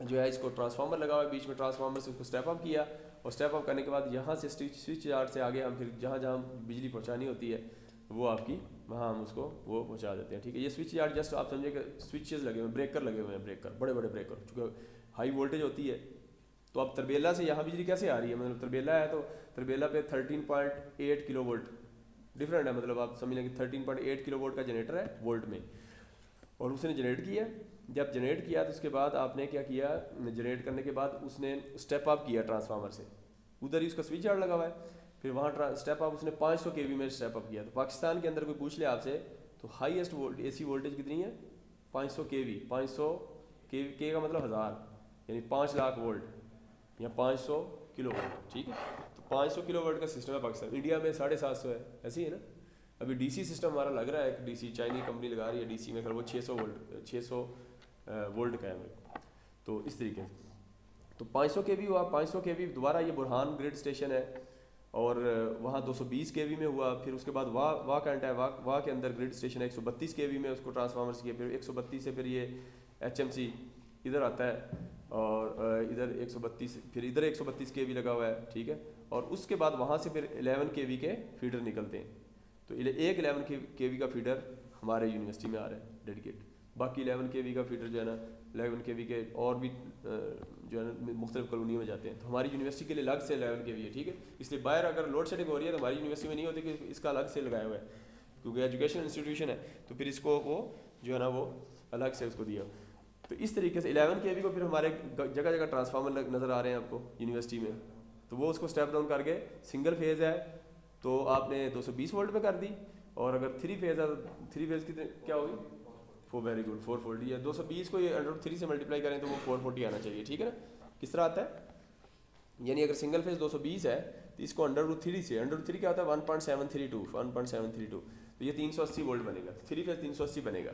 जो है इसको ट्रांसफार्मर लगा हुआ है, बीच में ट्रांसफार्मर से उसको स्टेप अप किया और स्टेप अप करने के बाद यहाँ से स्विच यार्ड से आगे हम फिर जहाँ जहाँ बिजली पहुँचानी होती है वो आपकी वहाँ हम उसको वो पहुँचा देते हैं, ठीक है। ये स्विच यार्ड जस्ट आप समझिए कि स्विचेस लगे हुए हैं, ब्रेकर लगे हुए हैं, ब्रेकर बड़े बड़े ब्रेकर, चूँकि हाई वोल्टेज होती है। तो अब तरबेला से यहाँ बिजली कैसे आ रही है, मतलब तरबेला है तो तरबेला पे 13.8 किलो वोल्ट डिफरेंट है, मतलब आप समझ लें कि 13.8 किलो वोल्ट का जनरेटर है वोल्ट में, और उसने जनरेट किया। जब जनरेट किया तो उसके बाद आपने क्या किया, जनरेट करने के बाद उसने स्टेप अप किया ट्रांसफार्मर से, उधर ही उसका स्विच यार्ड लगा हुआ है, फिर वहाँ स्टेप अप उसने 500 kV में स्टेप अप किया। तो पाकिस्तान के अंदर कोई पूछ ले आपसे तो हाईएस्ट AC वोल्टेज कितनी है, 500 kV। 500 के का मतलब 1000, यानी 5 लाख वोल्ट या 500 किलो वोल्ट, ठीक है। तो 500 किलो वोल्ट का सिस्टम है पाकिस्तान, इंडिया में 750 है, ऐसे ही है ना। अभी DC सिस्टम हमारा लग रहा है, एक DC चाइनीज कंपनी लगा रही है DC में, वो 600 वोल्ट का है। तो इस तरीके से तो 500 kV हुआ, 500 kV दोबारा ये बुरहान ग्रिड स्टेशन है, और वहाँ 220 kV में हुआ। फिर उसके बाद वाह कैंट है, वाह के अंदर ग्रिड स्टेशन है 132 kV में, उसको ट्रांसफार्मर्स किया। फिर 132 से फिर ये HMC इधर आता है, और इधर 132, फिर इधर 132 kV लगा हुआ है, ठीक है। और उसके बाद वहाँ से फिर 11 kV के फीडर निकलते हैं। तो एक 11 kV का फीडर हमारे यूनिवर्सिटी में आ रहा है डेडिकेट, बाकी 11 kV का फीडर जो है ना 11 kV के और भी जो है ना मुख्तलिफ कॉलोनियों में जाते हैं। तो हमारी यूनिवर्सिटी के लिए अलग से 11 kV है, ठीक है। इसलिए बाहर अगर लोड शेडिंग हो रही है तो हमारी यूनिवर्सिटी में नहीं होती, कि इसका अलग से लगाया हुआ है, क्योंकि एजुकेशन इंस्टीट्यूशन है, तो फिर इसको वो जो है ना वो अलग से उसको दिया। तो इस तरीके से 11 kV को फिर हमारे जगह जगह ट्रांसफार्मर नज़र आ रहे हैं आपको यूनिवर्सिटी में। तो वो उसको स्टेप डाउन करके सिंगल फेज़ है तो आपने 220 वोल्ट पे कर दी, और अगर 3 फेज़ है तो 3 फेज़ कितने क्या होगी, वेरी गुड 440 है। 220 को ये √3 से मल्टीप्लाई करें तो वो 440 आना चाहिए, ठीक है ना। किस तरह आता है, यानी अगर सिंगल फेज 220 है तो इसको √3 से, √3 क्या होता है 1.732, तो ये 380 वोल्ट बनेगा, 3 फेज 380 बनेगा।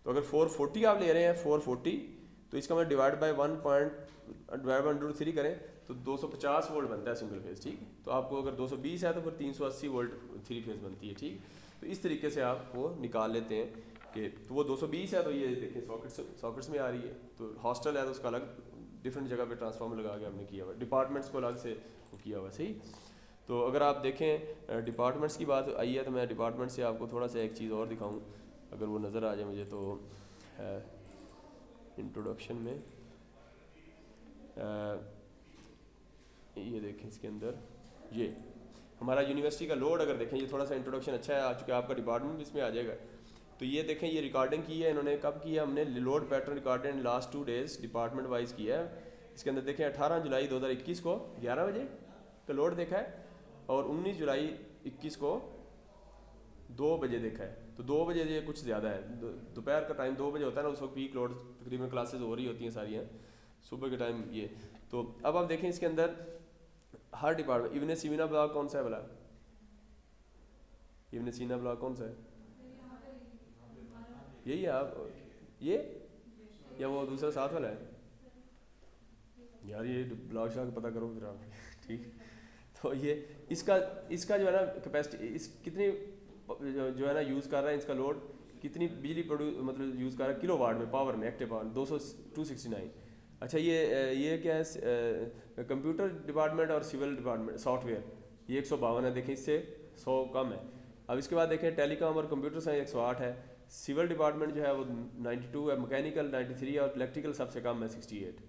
तो अगर 440 आप ले रहे हैं 440, तो इसका मैं डिवाइड बाय √3 करें तो 250 वोल्ट बनता है सिंगल फेज, ठीक है। तो आपको अगर 220 है तो फिर 380 वोल्ट 3 फेज बनती है, ठीक। तो इस तरीके से आप वो निकाल लेते हैं कि तो वो 220 है तो ये देखें सॉकेट्स में आ रही है। तो हॉस्टल है तो उसका अलग डिफरेंट जगह पे ट्रांसफार्मर लगा के हमने किया हुआ है, डिपार्टमेंट्स को अलग से वो किया हुआ है, सही। तो अगर आप देखें डिपार्टमेंट्स की बात आई है तो मैं डिपार्टमेंट से आपको थोड़ा सा एक चीज़ और दिखाऊं, अगर वो नज़र आ जाए मुझे तो इंट्रोडक्शन में ये देखें, इसके अंदर ये हमारा यूनिवर्सिटी का लोड अगर देखें, ये थोड़ा सा इंट्रोडक्शन अच्छा है, आ चुका है, आपका डिपार्टमेंट भी इसमें आ जाएगा। तो ये देखें, ये रिकॉर्डिंग की है इन्होंने, कब किया, हमने load pattern recorded in last 2 days department wise किया है। इसके अंदर देखें 18 जुलाई 2021 को 11 बजे का लोड देखा है, और 19 जुलाई 21 को 2 बजे देखा है। तो 2 बजे ये कुछ ज़्यादा है, दोपहर का टाइम 2 बजे होता है ना, उस वक्त पीक लोड तकरीबन क्लासेज हो रही होती हैं सारी हैं, सुबह के टाइम ये। तो अब आप देखें इसके अंदर हर डिपार्टमेंट, इब्न सीना ब्लॉक कौन सा है भला, इब्न सीना ब्लॉक कौन सा है, यही है आप ये, या वो दूसरा साथ वाला है यार, ये ब्लॉक शाक पता करो फिर आप ठीक। तो ये इसका जो है ना कैपेसिटी, इस कितनी जो है ना यूज़ कर रहा है, इसका लोड कितनी बिजली प्रोड्यूस मतलब यूज़ कर रहा है किलो वाट में, पावर में, एक्टिव पावर 269। अच्छा ये क्या है, कंप्यूटर डिपार्टमेंट और सिविल डिपार्टमेंट सॉफ्टवेयर ये 152 है, देखें इससे 100 कम है। अब इसके बाद देखें टेलीकॉम और कंप्यूटर साइंस 108 है, सिविल डिपार्टमेंट जो है वो 92 है, मैकेनिकल 93 और इलेक्ट्रिकल सबसे कम है 68,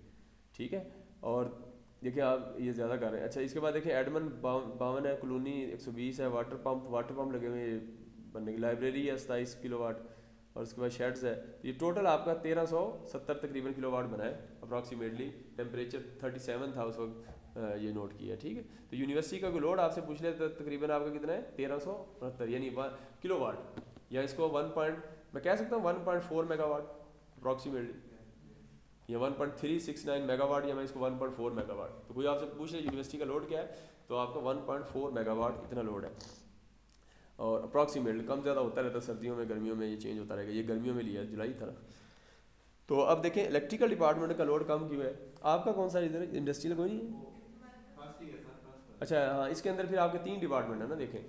ठीक है। और देखिए आप ये ज़्यादा कर रहे हैं। अच्छा इसके बाद देखिए एडमन 52 है, कॉलोनी 120 है, वाटर पंप लगे हुए हैं बनने की, लाइब्रेरी है 27 किलोवाट, और उसके बाद शेड्स है। तो ये टोटल आपका 1370 तकरीबन किलोवाट बना है अप्रॉक्सीमेटली। टेम्परेचर 37 था उस वक्त ये नोट किया, ठीक है। तो यूनिवर्सिटी का लोड आपसे पूछ ले तो तकरीबन आपका कितना है 1369 यानी किलोवाट, या इसको मैं कह सकता हूँ 1.4 मेगावाट अप्रॉक्सीमेटली, या 1.369 मेगावाट, या मैं इसको 1.4 मेगावाट। तो कोई आपसे पूछ ले यूनिवर्सिटी का लोड क्या है, तो आपका 1.4 मेगावाट इतना लोड है। और अप्रॉक्सीमेटली कम ज़्यादा होता रहता है, सर्दियों में गर्मियों में ये चेंज होता रहेगा। ये गर्मियों में लिया है, जुलाई था ना। तो अब देखें इलेक्ट्रिकल डिपार्टमेंट का लोड कम क्यों है, आपका कौन सा इधर इंडस्ट्रियल कोई नहीं है? अच्छा हाँ, इसके अंदर फिर आपके 3 डिपार्टमेंट है ना, देखें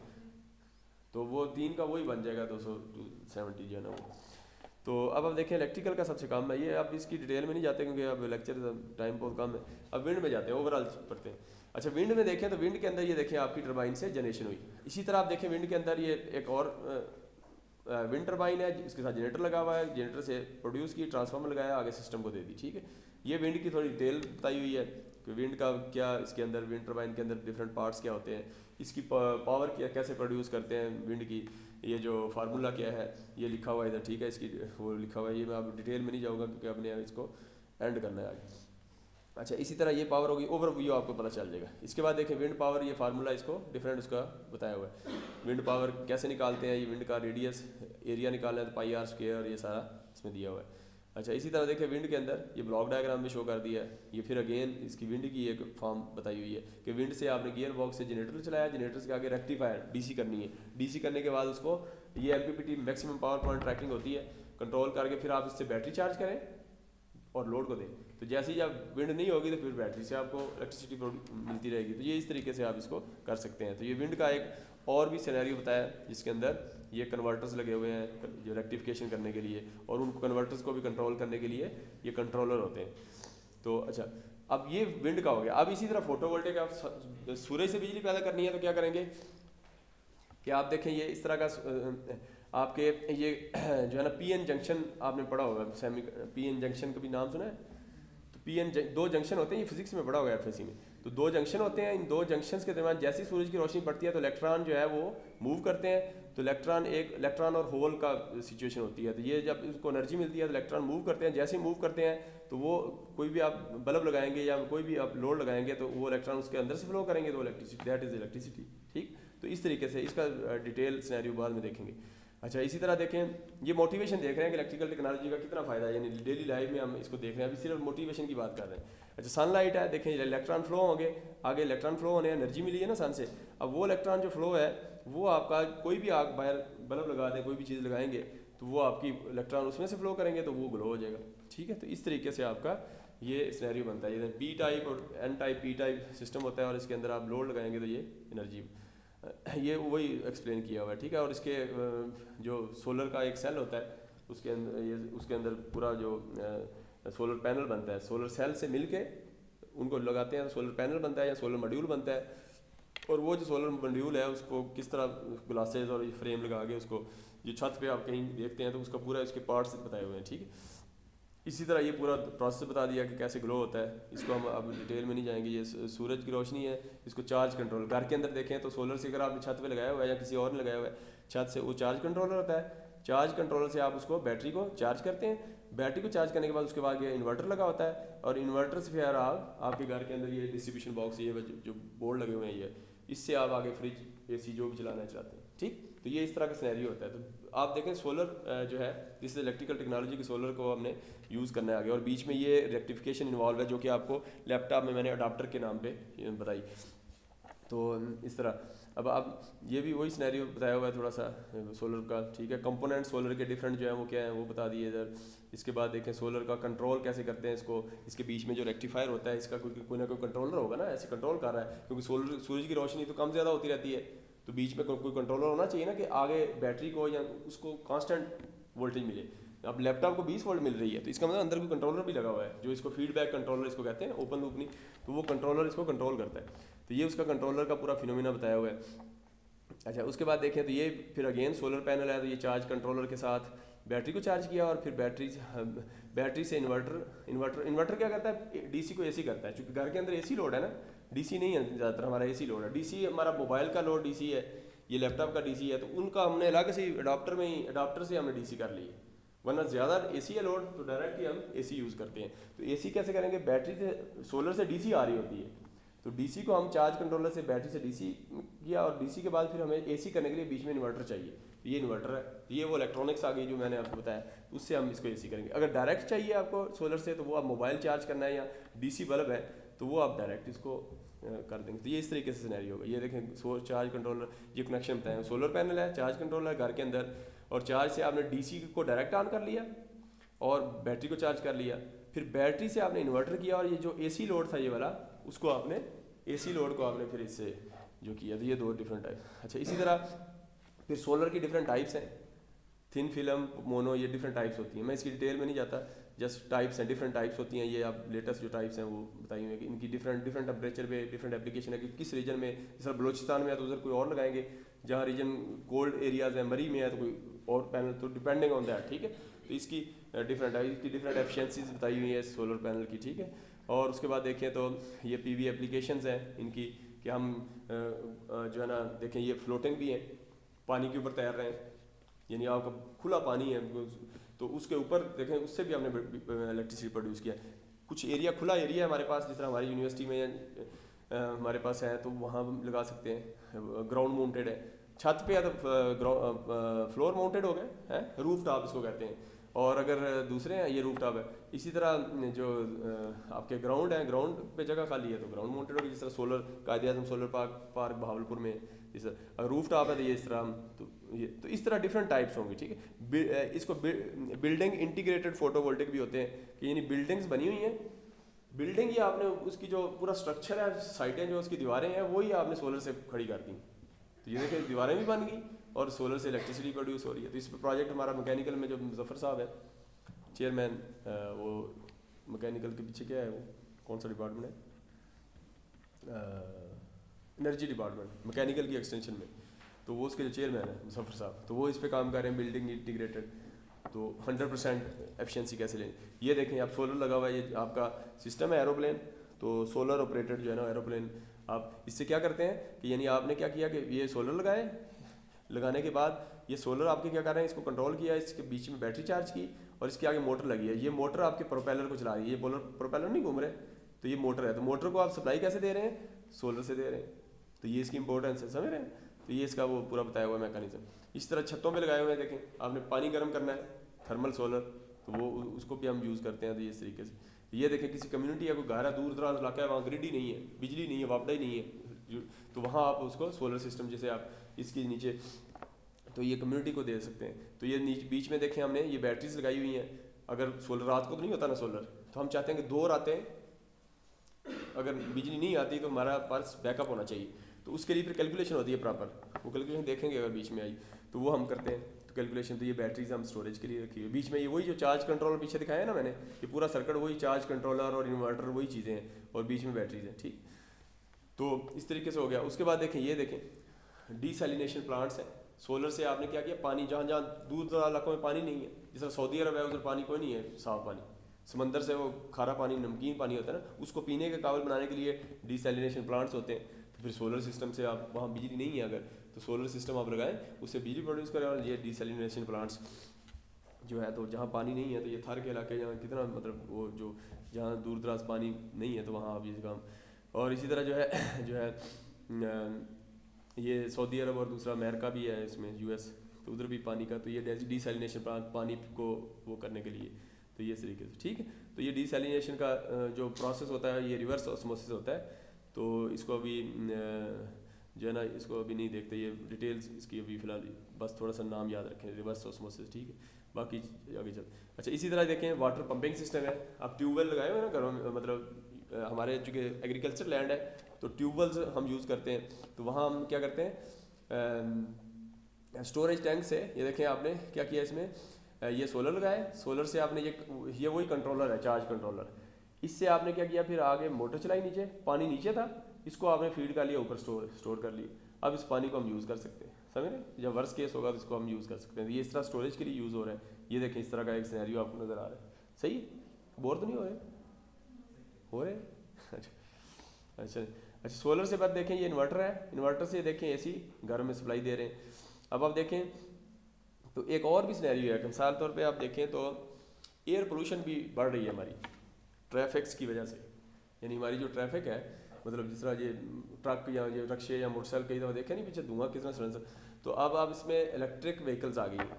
तो वो 3 का वही बन जाएगा 270 जो है ना वो। तो अब देखें इलेक्ट्रिकल का सबसे कम है ये, अब इसकी डिटेल में नहीं जाते क्योंकि अब लेक्चर टाइम बहुत कम है। अब विंड में जाते हैं, ओवरऑल पढ़ते हैं। अच्छा विंड में देखें तो विंड के अंदर ये देखें आपकी टरबाइन से जनरेशन हुई। इसी तरह आप देखें विंड के अंदर ये एक और विंड टरबाइन है, इसके साथ जनरेटर लगा हुआ है, जनरेटर से प्रोड्यूस की, ट्रांसफार्मर लगाया, आगे सिस्टम को दे दी, ठीक है। ये विंड की थोड़ी डिटेल बताई हुई है कि विंड का क्या, इसके अंदर विंड टरबाइन के अंदर डिफरेंट पार्ट्स क्या होते हैं, इसकी पावर क्या कैसे प्रोड्यूस करते हैं विंड की, ये जो फार्मूला क्या है ये लिखा हुआ है इधर, ठीक है, इसकी वो लिखा हुआ है, ये मैं अब डिटेल में नहीं जाऊँगा क्योंकि अपने इसको एंड करना है आज। अच्छा, इसी तरह ये पावर होगी, ओवरव्यू आपको पता चल जाएगा। इसके बाद देखें विंड पावर, ये फार्मूला इसको डिफरेंट उसका बताया हुआ है। विंड पावर कैसे निकालते हैं, ये विंड का रेडियस एरिया निकालना है तो पाई आर स्क्वायर, ये सारा इसमें दिया हुआ है। अच्छा, इसी तरह देखें विंड के अंदर ये ब्लॉक डायग्राम में शो कर दिया है। ये फिर अगेन इसकी विंड की एक फॉर्म बताई हुई है कि विंड से आपने गियर बॉक्स से जनरेटर चलाया, जनरेटर से आगे रेक्टिफायर डीसी करनी है, डीसी करने के बाद उसको ये MPPT maximum power point tracking होती है, कंट्रोल करके फिर आप इससे बैटरी चार्ज करें और लोड को दें। तो जैसे ही जब विंड नहीं होगी तो फिर बैटरी से आपको इलेक्ट्रिसिटी मिलती रहेगी। तो ये इस तरीके से आप इसको कर सकते हैं। तो ये विंड का एक और भी सिनेरियो बताया जिसके अंदर ये कन्वर्टर्स लगे हुए हैं जो रेक्टिफिकेशन करने के लिए, और उनको कन्वर्टर्स को भी कंट्रोल करने के लिए ये कंट्रोलर होते हैं। तो अच्छा, अब ये विंड का हो गया। अब इसी तरह फोटोवोल्टेइक, आप सूरज से बिजली पैदा करनी है तो क्या करेंगे कि आप देखें ये इस तरह का आपके ये जो है ना पीएन जंक्शन आपने पढ़ा होगा, सेमी पीएन जंक्शन कभी नाम सुना है? तो पीएन दो जंक्शन होते हैं, ये फिजिक्स में पढ़ा होगा एफएससी में। तो दो जंक्शन होते हैं, इन दो जंक्शंस के दरमियान जैसी सूरज की रोशनी पड़ती है तो इलेक्ट्रॉन जो है वो मूव करते हैं। तो इलेक्ट्रॉन और होल का सिचुएशन होती है। तो ये जब उसको एनर्जी मिलती है तो इलेक्ट्रॉन मूव करते हैं। जैसे ही मूव करते हैं तो वो कोई भी आप बल्ब लगाएंगे या कोई भी आप लोड लगाएंगे तो वो इलेक्ट्रॉन उसके अंदर से फ्लो करेंगे, तो इलेक्ट्रिसिटी, दैट इज इलेक्ट्रिसिटी। ठीक, तो इस तरीके से इसका डिटेल सिनेरियो बाद में देखेंगे। अच्छा, इसी तरह देखें ये मोटिवेशन देख रहे हैं कि इलेक्ट्रिकल टेक्नोलॉजी का कितना फ़ायदा है, यानी डेली लाइफ में हम इसको देख रहे हैं। अभी सिर्फ मोटिवेशन की बात कर रहे हैं। अच्छा, सनलाइट है, देखें इलेक्ट्रॉन फ्लो होंगे, आगे इलेक्ट्रॉन फ्लो होने एनर्जी मिली है ना सन से। अब वो इलेक्ट्रॉन जो फ्लो है वो आपका कोई भी आग बाहर बल्ब लगा दें, कोई भी चीज़ लगाएंगे तो वो आपकी इलेक्ट्रॉन उसमें से फ्लो करेंगे तो वो ग्लो हो जाएगा। ठीक है, तो इस तरीके से आपका ये सिनेरियो बनता है। पी टाइप और N type, P type system होता है और इसके अंदर आप लोड लगाएंगे तो ये एनर्जी, ये वही एक्सप्लेन किया हुआ है। ठीक है, और इसके जो सोलर का एक सेल होता है उसके अंदर ये उसके अंदर पूरा जो सोलर पैनल बनता है, सोलर सेल से मिलके उनको लगाते हैं, सोलर पैनल बनता है या सोलर मॉड्यूल बनता है। और वो जो सोलर मॉड्यूल है उसको किस तरह ग्लासेज और फ्रेम लगा के उसको जो छत पे आप कहीं देखते हैं तो उसका पूरा इसके पार्ट्स बताए हुए हैं। ठीक है, इसी तरह ये पूरा प्रोसेस बता दिया कि कैसे ग्लो होता है। इसको हम अब डिटेल में नहीं जाएंगे। ये सूरज की रोशनी है, इसको चार्ज कंट्रोल घर के अंदर देखें तो सोलर से अगर आपने छत पे लगाया हुआ है या किसी और ने लगाया हुआ है छत से, वो चार्ज कंट्रोलर होता है। चार्ज कंट्रोलर से आप उसको बैटरी को चार्ज करते हैं। बैटरी को चार्ज करने के बाद उसके बाद ये इन्वर्टर लगा होता है और इन्वर्टर से फिर आप आपके घर के अंदर ये डिस्ट्रीब्यूशन बॉक्स, ये जो बोर्ड लगे हुए हैं, ये इससे आप आगे फ्रिज एसी जो भी चलाना चाहते हैं। ठीक, तो ये इस तरह का सिनेरियो होता है। तो आप देखें सोलर जो है, जिस इलेक्ट्रिकल टेक्नोलॉजी की सोलर को हमने यूज़ करना है आगे, और बीच में ये रेक्टिफिकेशन इन्वॉल्व है जो कि आपको लैपटॉप में मैंने अडाप्टर के नाम पे बताई। तो इस तरह अब ये भी वही सिनेरियो बताया हुआ है थोड़ा सा सोलर का। ठीक है, कंपोनेंट सोलर के डिफरेंट जो है वो क्या है वो बता दिए इधर। इसके बाद देखें सोलर का कंट्रोल कैसे करते हैं इसको। इसके बीच में जो रेक्टिफायर होता है इसका कोई ना कोई कंट्रोलर होगा ना, ऐसे कंट्रोल कर रहा है, क्योंकि सूरज की रोशनी तो कम ज़्यादा होती रहती है, तो बीच में कोई कंट्रोलर होना चाहिए ना कि आगे बैटरी को या उसको कांस्टेंट वोल्टेज मिले। अब लैपटॉप को 20 वोल्ट मिल रही है तो इसका मतलब अंदर कोई कंट्रोलर भी लगा हुआ है, जो इसको फीडबैक कंट्रोलर इसको कहते हैं, ओपन लूप नहीं, तो वो कंट्रोलर इसको कंट्रोल करता है। तो ये उसका कंट्रोलर का पूरा फिनोमिना बताया हुआ है। अच्छा, उसके बाद देखें तो ये फिर अगेन सोलर पैनल है, तो ये चार्ज कंट्रोलर के साथ बैटरी को चार्ज किया और फिर बैटरी से इन्वर्टर क्या करता है, डीसी को एसी करता है। चूँकि घर के अंदर एसी लोड है ना, डीसी नहीं है ज़्यादातर, हमारा एसी लोड है। डीसी हमारा मोबाइल का लोड डीसी है, ये लैपटॉप का डीसी है, तो उनका हमने अलग से अडाप्टर से हमने डीसी कर ली है। वरना ज़्यादा एसी है लोड तो डायरेक्ट ही हम एसी यूज़ करते हैं। तो एसी कैसे करेंगे, बैटरी से सोलर से डीसी आ रही होती है, तो डीसी को हम चार्ज कंट्रोलर से बैटरी से डीसी किया और डीसी के बाद फिर हमें एसी करने के लिए बीच में इन्वर्टर चाहिए। तो ये इन्वर्टर है, तो ये वो इलेक्ट्रॉनिक्स आ गई जो मैंने आपको बताया, उससे हम इसको एसी करेंगे। अगर डायरेक्ट चाहिए आपको सोलर से तो वो आप मोबाइल चार्ज करना है या डीसी बल्ब है तो वो आप डायरेक्ट इसको कर देंगे। तो ये इस तरीके से सिनेरियो होगा। ये देखें चार्ज कंट्रोलर, ये कनेक्शन बताएं, सोलर पैनल है, चार्ज कंट्रोलर घर के अंदर, और चार्ज से आपने डीसी को डायरेक्ट ऑन कर लिया और बैटरी को चार्ज कर लिया। फिर बैटरी से आपने इन्वर्टर किया और ये जो एसी लोड था ये वाला, उसको आपने एसी लोड को आपने फिर इससे जो किया। तो ये दो डिफरेंट टाइप। अच्छा, इसी तरह फिर सोलर की डिफरेंट टाइप्स हैं, थिन फिल्म, मोनो, ये डिफरेंट टाइप्स होती हैं। मैं इसकी डिटेल में नहीं जाता, जस्ट टाइप्स हैं, डिफरेंट टाइप्स होती हैं। ये आप लेटेस्ट जो टाइप्स हैं वो बताई हुई है कि इनकी डिफरेंट टेम्परेचर पे डिफरेंट एप्लीकेशन है कि किस रीजन में। जैसे बलोचिस्तान में है तो उधर कोई और लगाएंगे, जहाँ रीजन कोल्ड एरियाज है, मरी में है तो कोई और पैनल, तो डिपेंडिंग ऑन दैट। ठीक है, तो इसकी डिफरेंट एफिशिएंसीज बताई हुई है सोलर पैनल की। ठीक है, और उसके बाद देखें तो ये पीवी एप्लीकेशंस हैं इनकी कि हम जो है ना देखें ये फ्लोटिंग भी हैं, पानी के ऊपर तैर रहे हैं, यानी आपका खुला पानी है तो उसके ऊपर देखें उससे भी हमने इलेक्ट्रिसिटी प्रोड्यूस किया। कुछ एरिया खुला एरिया है हमारे पास, जिस तरह हमारी यूनिवर्सिटी में हमारे पास है तो वहाँ हम लगा सकते हैं। ग्राउंड माउंटेड है, छत पे है तो फ्लोर माउंटेड हो गए हैं, रूफ टॉप इसको कहते हैं। और अगर दूसरे हैं ये रूफ टॉप है। इसी तरह जो आपके ग्राउंड है, ग्राउंड पे जगह खाली है तो ग्राउंड माउंटेड होगी, जिस तरह solar Quaid-e-Azam solar park Bahawalpur में। जिस अगर रूफ टॉप है तो ये इस तरह तो इस तरह डिफरेंट टाइप्स होंगे, ठीक है। इसको बिल्डिंग इंटीग्रेटेड फोटोवोल्टिक भी होते हैं कि यानी बिल्डिंग्स बनी हुई हैं, बिल्डिंग ही आपने उसकी जो पूरा स्ट्रक्चर है, साइडें जो उसकी दीवारें हैं वही आपने सोलर से खड़ी कर दी। तो ये देखिए दीवारें भी बन गई और सोलर से इलेक्ट्रिसिटी प्रोड्यूस हो रही है। तो इस पर प्रोजेक्ट हमारा मैकेनिकल में जो मुजफ्फर साहब है चेयरमैन, वो मैकेनिकल के पीछे क्या है, वो कौन सा डिपार्टमेंट है, एनर्जी डिपार्टमेंट, मैकेनिकल की एक्सटेंशन में, तो वो उसके जो चेयरमैन है मुजफ्फर साहब, तो वो इस पर काम कर रहे हैं बिल्डिंग इंटीग्रेटेड। तो 100% एफिशिएंसी कैसे लें। ये देखें आप सोलर लगा हुआ है, ये आपका सिस्टम है एरोप्लेन, तो सोलर ऑपरेटेड जो है ना एरोप्लेन, आप इससे क्या करते हैं कि यानी आपने क्या किया कि ये सोलर लगाए, लगाने के बाद ये सोलर आपके क्या कर रहे हैं, इसको कंट्रोल किया, इसके बीच में बैटरी चार्ज की और इसके आगे मोटर लगी है। ये मोटर आपके प्रोपेलर को चला रही है, ये प्रोपेलर नहीं घूम रहे, तो ये मोटर है। तो मोटर को आप सप्लाई कैसे दे रहे हैं, सोलर से दे रहे हैं। तो ये इसकी इंपॉर्टेंस है, समझ रहे हैं। तो ये इसका वो पूरा बताया हुआ मैकेनिज्म। इस तरह छतों पे लगाए हुए हैं, देखें आपने पानी गर्म करना है, थर्मल सोलर, तो वो उसको भी हम यूज़ करते हैं। तो ये इस तरीके से ये देखें किसी कम्युनिटी या कोई गहरा दूर दराज इलाका है, वहाँ ग्रिड ही नहीं है, बिजली नहीं है, वापडा ही नहीं है, तो वहाँ आप उसको सोलर सिस्टम जैसे आप इसके नीचे, तो ये कम्युनिटी को दे सकते हैं। तो ये बीच में देखें हमने ये बैटरीज लगाई हुई हैं। अगर सोलर रात को तो नहीं होता ना सोलर, तो हम चाहते हैं कि 2 रातें अगर बिजली नहीं आती तो हमारा पास बैकअप होना चाहिए। तो उसके लिए फिर कैलकुलेशन होती है प्रॉपर, वो कैलकुलेशन देखेंगे अगर बीच में आई तो वो हम करते हैं। तो कैलकुलेशन, तो ये बैटरीज हम स्टोरेज के लिए रखी हुई। बीच में ये वही जो चार्ज कंट्रोलर पीछे दिखाया है ना मैंने, ये पूरा सर्किट वही चार्ज कंट्रोलर और इन्वर्टर वही चीज़ें हैं और बीच में बैटरीज हैं, ठीक। तो इस तरीके से हो गया। उसके बाद देखें, ये देखें डीसैलिनेशन प्लांट्स हैं। सोलर से आपने क्या किया, पानी जहाँ जहाँ दूर दराज इलाकों में पानी नहीं है, जैसे सऊदी अरब है उधर पानी कोई नहीं है, साफ पानी, समंदर से वो खारा पानी नमकीन पानी होता है ना, उसको पीने के काबिल बनाने के लिए डीसैलिनेशन प्लांट्स होते हैं। तो फिर सोलर सिस्टम से आप, वहाँ बिजली नहीं है अगर, तो सोलर सिस्टम आप लगाएं, उससे बिजली प्रोड्यूस करें। और ये डीसैलिनेशन प्लांट्स जो है, तो जहाँ पानी नहीं है, तो ये थर के इलाके जहाँ कितना मतलब वो जो जहाँ दूर दराज पानी नहीं है, तो वहाँ आप ये काम। और इसी तरह जो है ये सऊदी अरब और दूसरा अमेरिका भी है इसमें, यूएस, तो उधर भी पानी का, तो ये डीसैलिनेशन प्लांट पानी को वो करने के लिए, तो ये इस तरीके से, ठीक है। तो ये डीसैलिनेशन का जो प्रोसेस होता है ये रिवर्स ऑस्मोसिस होता है। तो इसको अभी जो है ना, इसको अभी नहीं देखते, ये डिटेल्स इसकी अभी फ़िलहाल बस थोड़ा सा नाम याद रखें, रिवर्स ऑस्मोसिस, ठीक है। बाकी आगे चल, अच्छा इसी तरह देखें वाटर पंपिंग सिस्टम है। आप ट्यूबवेल लगाए हुए ना घरों में, मतलब हमारे चूँकि एग्रीकल्चर लैंड है तो ट्यूबवेल्स हम यूज़ करते हैं। तो वहाँ हम क्या करते हैं, स्टोरेज टैंक से, ये देखें आपने क्या किया इसमें, ये सोलर लगाए, सोलर से आपने ये वही कंट्रोलर है, चार्ज कंट्रोलर, इससे आपने क्या किया, फिर आगे मोटर चलाई, नीचे पानी नीचे था, इसको आपने फीड कर लिया, ऊपर स्टोर कर लिया। अब इस पानी को हम यूज़ कर सकते हैं, समझ रहे हैं। जब वर्स केस होगा तो इसको हम यूज़ कर सकते हैं। ये इस तरह स्टोरेज के लिए यूज़ हो रहा है। ये देखें इस तरह का एक सिनेरियो आपको नज़र आ रहा है, सही है, बोर तो नहीं हो रहे अच्छा। सोलर से बात देखें, ये इन्वर्टर है, इन्वर्टर से देखें एसी घर में सप्लाई दे रहे हैं। अब आप देखें तो एक और भी सिनेरियो है कि मिसाल तौर पे आप देखें तो एयर पोल्यूशन भी बढ़ रही है हमारी ट्रैफिक्स की वजह से। यानी हमारी जो ट्रैफिक है, मतलब जिस तरह ये ट्रक या ये रक्शे या मोटरसाइकिल कई दफ़ा देखे नहीं पीछे धुआं कितना सिलेंसर, तो अब आप इसमें इलेक्ट्रिक व्हीकल्स आ गई हैं।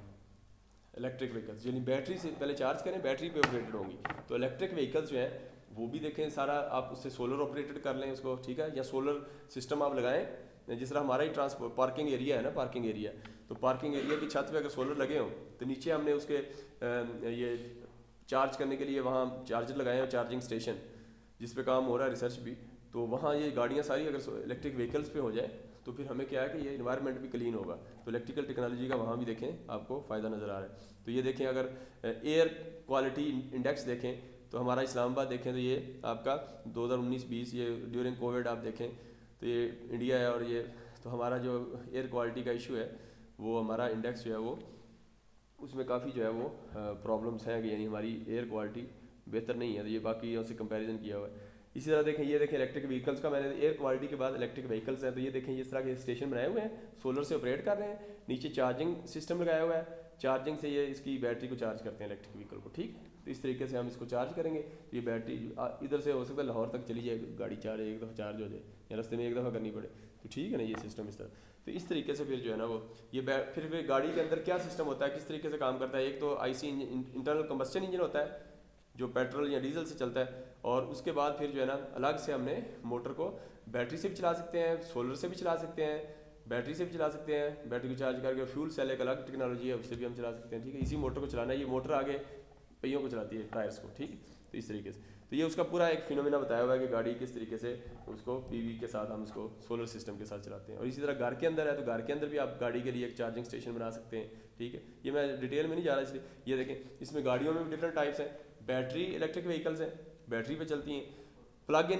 इलेक्ट्रिक व्हीकल्स यानी बैटरी से पहले चार्ज करें, बैटरी पे ऑपरेटेड होंगी। तो इलेक्ट्रिक व्हीकल्स जो हैं वो भी देखें, सारा आप उससे सोलर ऑपरेटेड कर लें उसको, ठीक है, या सोलर सिस्टम आप लगाएं। जिस तरह हमारा ही ट्रांसपोर्ट पार्किंग एरिया है ना, पार्किंग एरिया, तो पार्किंग एरिया की छत पे अगर सोलर लगे हों तो नीचे हमने उसके ये चार्ज करने के लिए वहाँ चार्जर लगाए हैं, चार्जिंग स्टेशन जिस पे काम हो रहा है रिसर्च भी। तो वहाँ ये गाड़ियाँ सारी अगर इलेक्ट्रिक व्हीकल्स पे हो जाए तो फिर हमें क्या है कि ये इन्वायरमेंट भी क्लीन होगा। तो इलेक्ट्रिकल टेक्नोलॉजी का वहाँ भी देखें आपको फ़ायदा नज़र आ रहा है। तो ये देखें, अगर एयर क्वालिटी इंडेक्स देखें तो हमारा इस्लामाबाद देखें तो ये आपका 2019-20 ये ड्यूरिंग कोविड आप देखें तो ये इंडिया है, और ये तो हमारा जो एयर क्वालिटी का इशू है वो हमारा इंडेक्स जो है वो उसमें काफ़ी जो है वो प्रॉब्लम्स हैं कि यानी हमारी एयर क्वालिटी बेहतर नहीं है। तो ये बाकी से कंपैरिजन किया हुआ है। इसी तरह देखें, ये देखें इलेक्ट्रिक व्हीकल्स का, मैंने एयर क्वालिटी के बाद इलेक्ट्रिक व्हीकल्स हैं, तो ये देखें इस तरह के स्टेशन बनाए हुए हैं, सोलर से ऑपरेट कर रहे हैं, नीचे चार्जिंग सिस्टम लगाया हुआ है, चार्जिंग से ये इसकी बैटरी को चार्ज करते हैं इलेक्ट्रिक व्हीकल को, ठीक। तो इस तरीके से हम इसको चार्ज करेंगे, ये बैटरी इधर से हो सकता है लाहौर तक चली जाए गाड़ी, चार्ज एक दफ़ा चार्ज हो जाए या रास्ते में एक दफ़ा करनी पड़े, तो ठीक है ना, ये सिस्टम इस तरह। तो इस तरीके से फिर जो है ना वो ये फिर गाड़ी के अंदर क्या सिस्टम होता है, किस तरीके से काम करता है। एक तो आईसी इंटरनल कंबस्टन इंजन होता है जो पेट्रोल या डीजल से चलता है, और उसके बाद फिर जो है ना अलग से हमने मोटर को बैटरी से भी चला सकते हैं, सोलर से भी चला सकते हैं, बैटरी से भी चला सकते हैं, बैटरी को चार्ज करके। फ्यूल सेल एक अलग टेक्नोलॉजी है, उससे भी हम चला सकते हैं, ठीक है। इसी मोटर को चलाना है, ये मोटर आगे पहियों को चलाती है, टायर्स को, ठीक। तो इस तरीके से तो ये उसका पूरा एक फिनोमेना बताया हुआ है कि गाड़ी किस तरीके से उसको पीवी के साथ हम उसको सोलर सिस्टम के साथ चलाते हैं। और इसी तरह घर के अंदर है तो घर के अंदर भी आप गाड़ी के लिए एक चार्जिंग स्टेशन बना सकते हैं, ठीक है। ये मैं डिटेल में नहीं जा रहा इसलिए, ये देखें इसमें गाड़ियों में भी डिफरेंट टाइप्स हैं। बैटरी इलेक्ट्रिक व्हीकल्स हैं, बैटरी पे चलती हैं। Plug in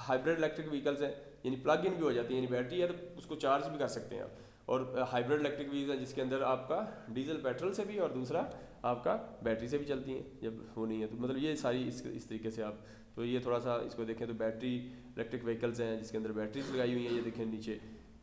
hybrid electric vehicles हैं, यानी प्लग इन भी हो जाती है, यानी बैटरी है तो उसको चार्ज भी कर सकते हैं आप। और हाइब्रिड इलेक्ट्रिक व्हीकल है जिसके अंदर आपका डीजल पेट्रोल से भी और दूसरा आपका बैटरी से भी चलती हैं जब वो नहीं है तो। मतलब ये सारी इस तरीके से आप, तो ये थोड़ा सा इसको देखें तो बैटरी इलेक्ट्रिक व्हीकल्स हैं जिसके अंदर बैटरीज लगाई हुई हैं, ये देखें नीचे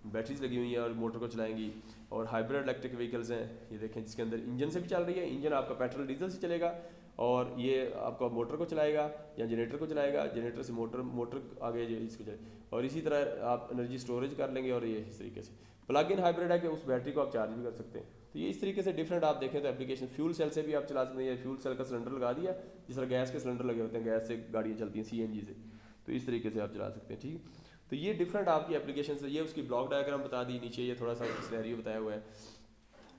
बैटरीज लगी हुई हैं और मोटर को चलाएंगी। और हाइब्रिड इलेक्ट्रिक व्हीकल्स हैं, ये देखें जिसके अंदर इंजन से भी चल रही है, इंजन आपका पेट्रोल डीजल से चलेगा और ये आपका मोटर को चलाएगा या जनरेटर को चलाएगा, जनरेटर से मोटर आगे इसको चले। और इसी तरह आप एनर्जी स्टोरेज कर लेंगे। और ये इस तरीके से प्लग इन हाइब्रिड है कि उस बैटरी को आप चार्ज भी कर सकते हैं। तो ये इस तरीके से डिफरेंट आप देखें तो एप्लीकेशन। फ्यूल सेल से भी आप चला सकते हैं, फ्यूल सेल का सिलेंडर लगा दिया, जिस तरह गैस के सिलेंडर लगे होते हैं, गैस से गाड़ियाँ चलती हैं सीएनजी से, तो इस तरीके से आप चला सकते हैं, ठीक। तो ये डिफरेंट आपकी एप्लीकेशन से, ये उसकी ब्लॉक डायग्राम बता दी नीचे, ये थोड़ा सा सिनेरियो बताया हुआ है।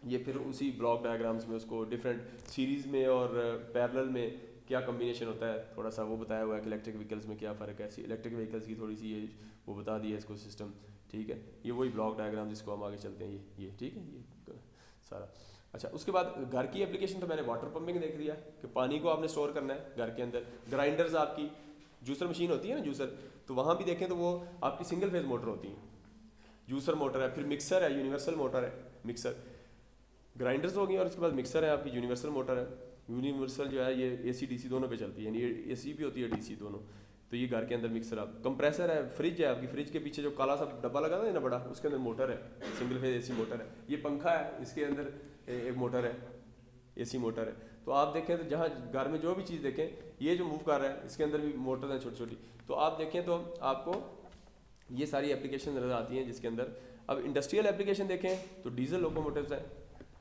ये फिर उसी ब्लॉक डायग्राम्स में उसको डिफरेंट सीरीज़ में और पैरेलल में क्या कम्बिनेशन होता है थोड़ा सा वो बताया हुआ है कि इलेक्ट्रिक व्हीकल्स में क्या फ़र्क है। इलेक्ट्रिक व्हीकल्स की थोड़ी सी ये वो बता दी है इसको सिस्टम, ठीक है। ये वही ब्लॉक डायग्राम जिसको हम आगे चलते हैं, ये ठीक है, ये सारा। अच्छा, उसके बाद घर की एप्लीकेशन तो मैंने वाटर पंपिंग देख दिया कि पानी को आपने स्टोर करना है घर के अंदर। ग्राइंडर्स आपकी जूसर मशीन होती है ना, जूसर, तो वहाँ भी देखें तो वो आपकी सिंगल फेज मोटर होती है, जूसर मोटर है। फिर मिक्सर है, यूनिवर्सल मोटर है, मिक्सर ग्राइंडर्स हो गई। और उसके बाद मिक्सर है आपकी, यूनिवर्सल मोटर है। यूनिवर्सल जो है ये AC DC दोनों पे चलती है, यानी AC भी होती है DC दोनों। तो ये घर के अंदर मिक्सर। आप कंप्रेसर है, फ्रिज है आपकी, फ्रिज के पीछे जो काला सा डब्बा लगा है ना बड़ा, उसके अंदर मोटर है, सिंगल फेज AC मोटर है। ये पंखा है, इसके अंदर एक मोटर है, AC मोटर है। तो आप देखें तो जहाँ घर में जो भी चीज़ देखें, ये जो मूव कर रहा है इसके अंदर भी मोटर है छोटी छोटी। तो आप देखें तो आपको ये सारी एप्लीकेशन नज़र आती हैं जिसके अंदर। अब इंडस्ट्रियल एप्लीकेशन देखें तो डीजल लोकोमोटिव्स हैं,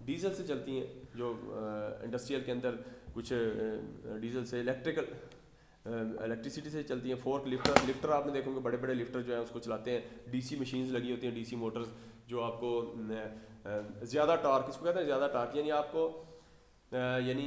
डीजल से चलती हैं जो इंडस्ट्रियल के अंदर कुछ डीजल से इलेक्ट्रिसिटी से चलती हैं। फोर्क लिफ्टर आपने देखोगे, बड़े बड़े लिफ्टर जो है उसको चलाते हैं। DC मशीन्स लगी होती हैं, DC मोटर्स जो आपको ज़्यादा टॉर्क, इसको कहते हैं ज़्यादा टॉर्क, यानी आपको यानी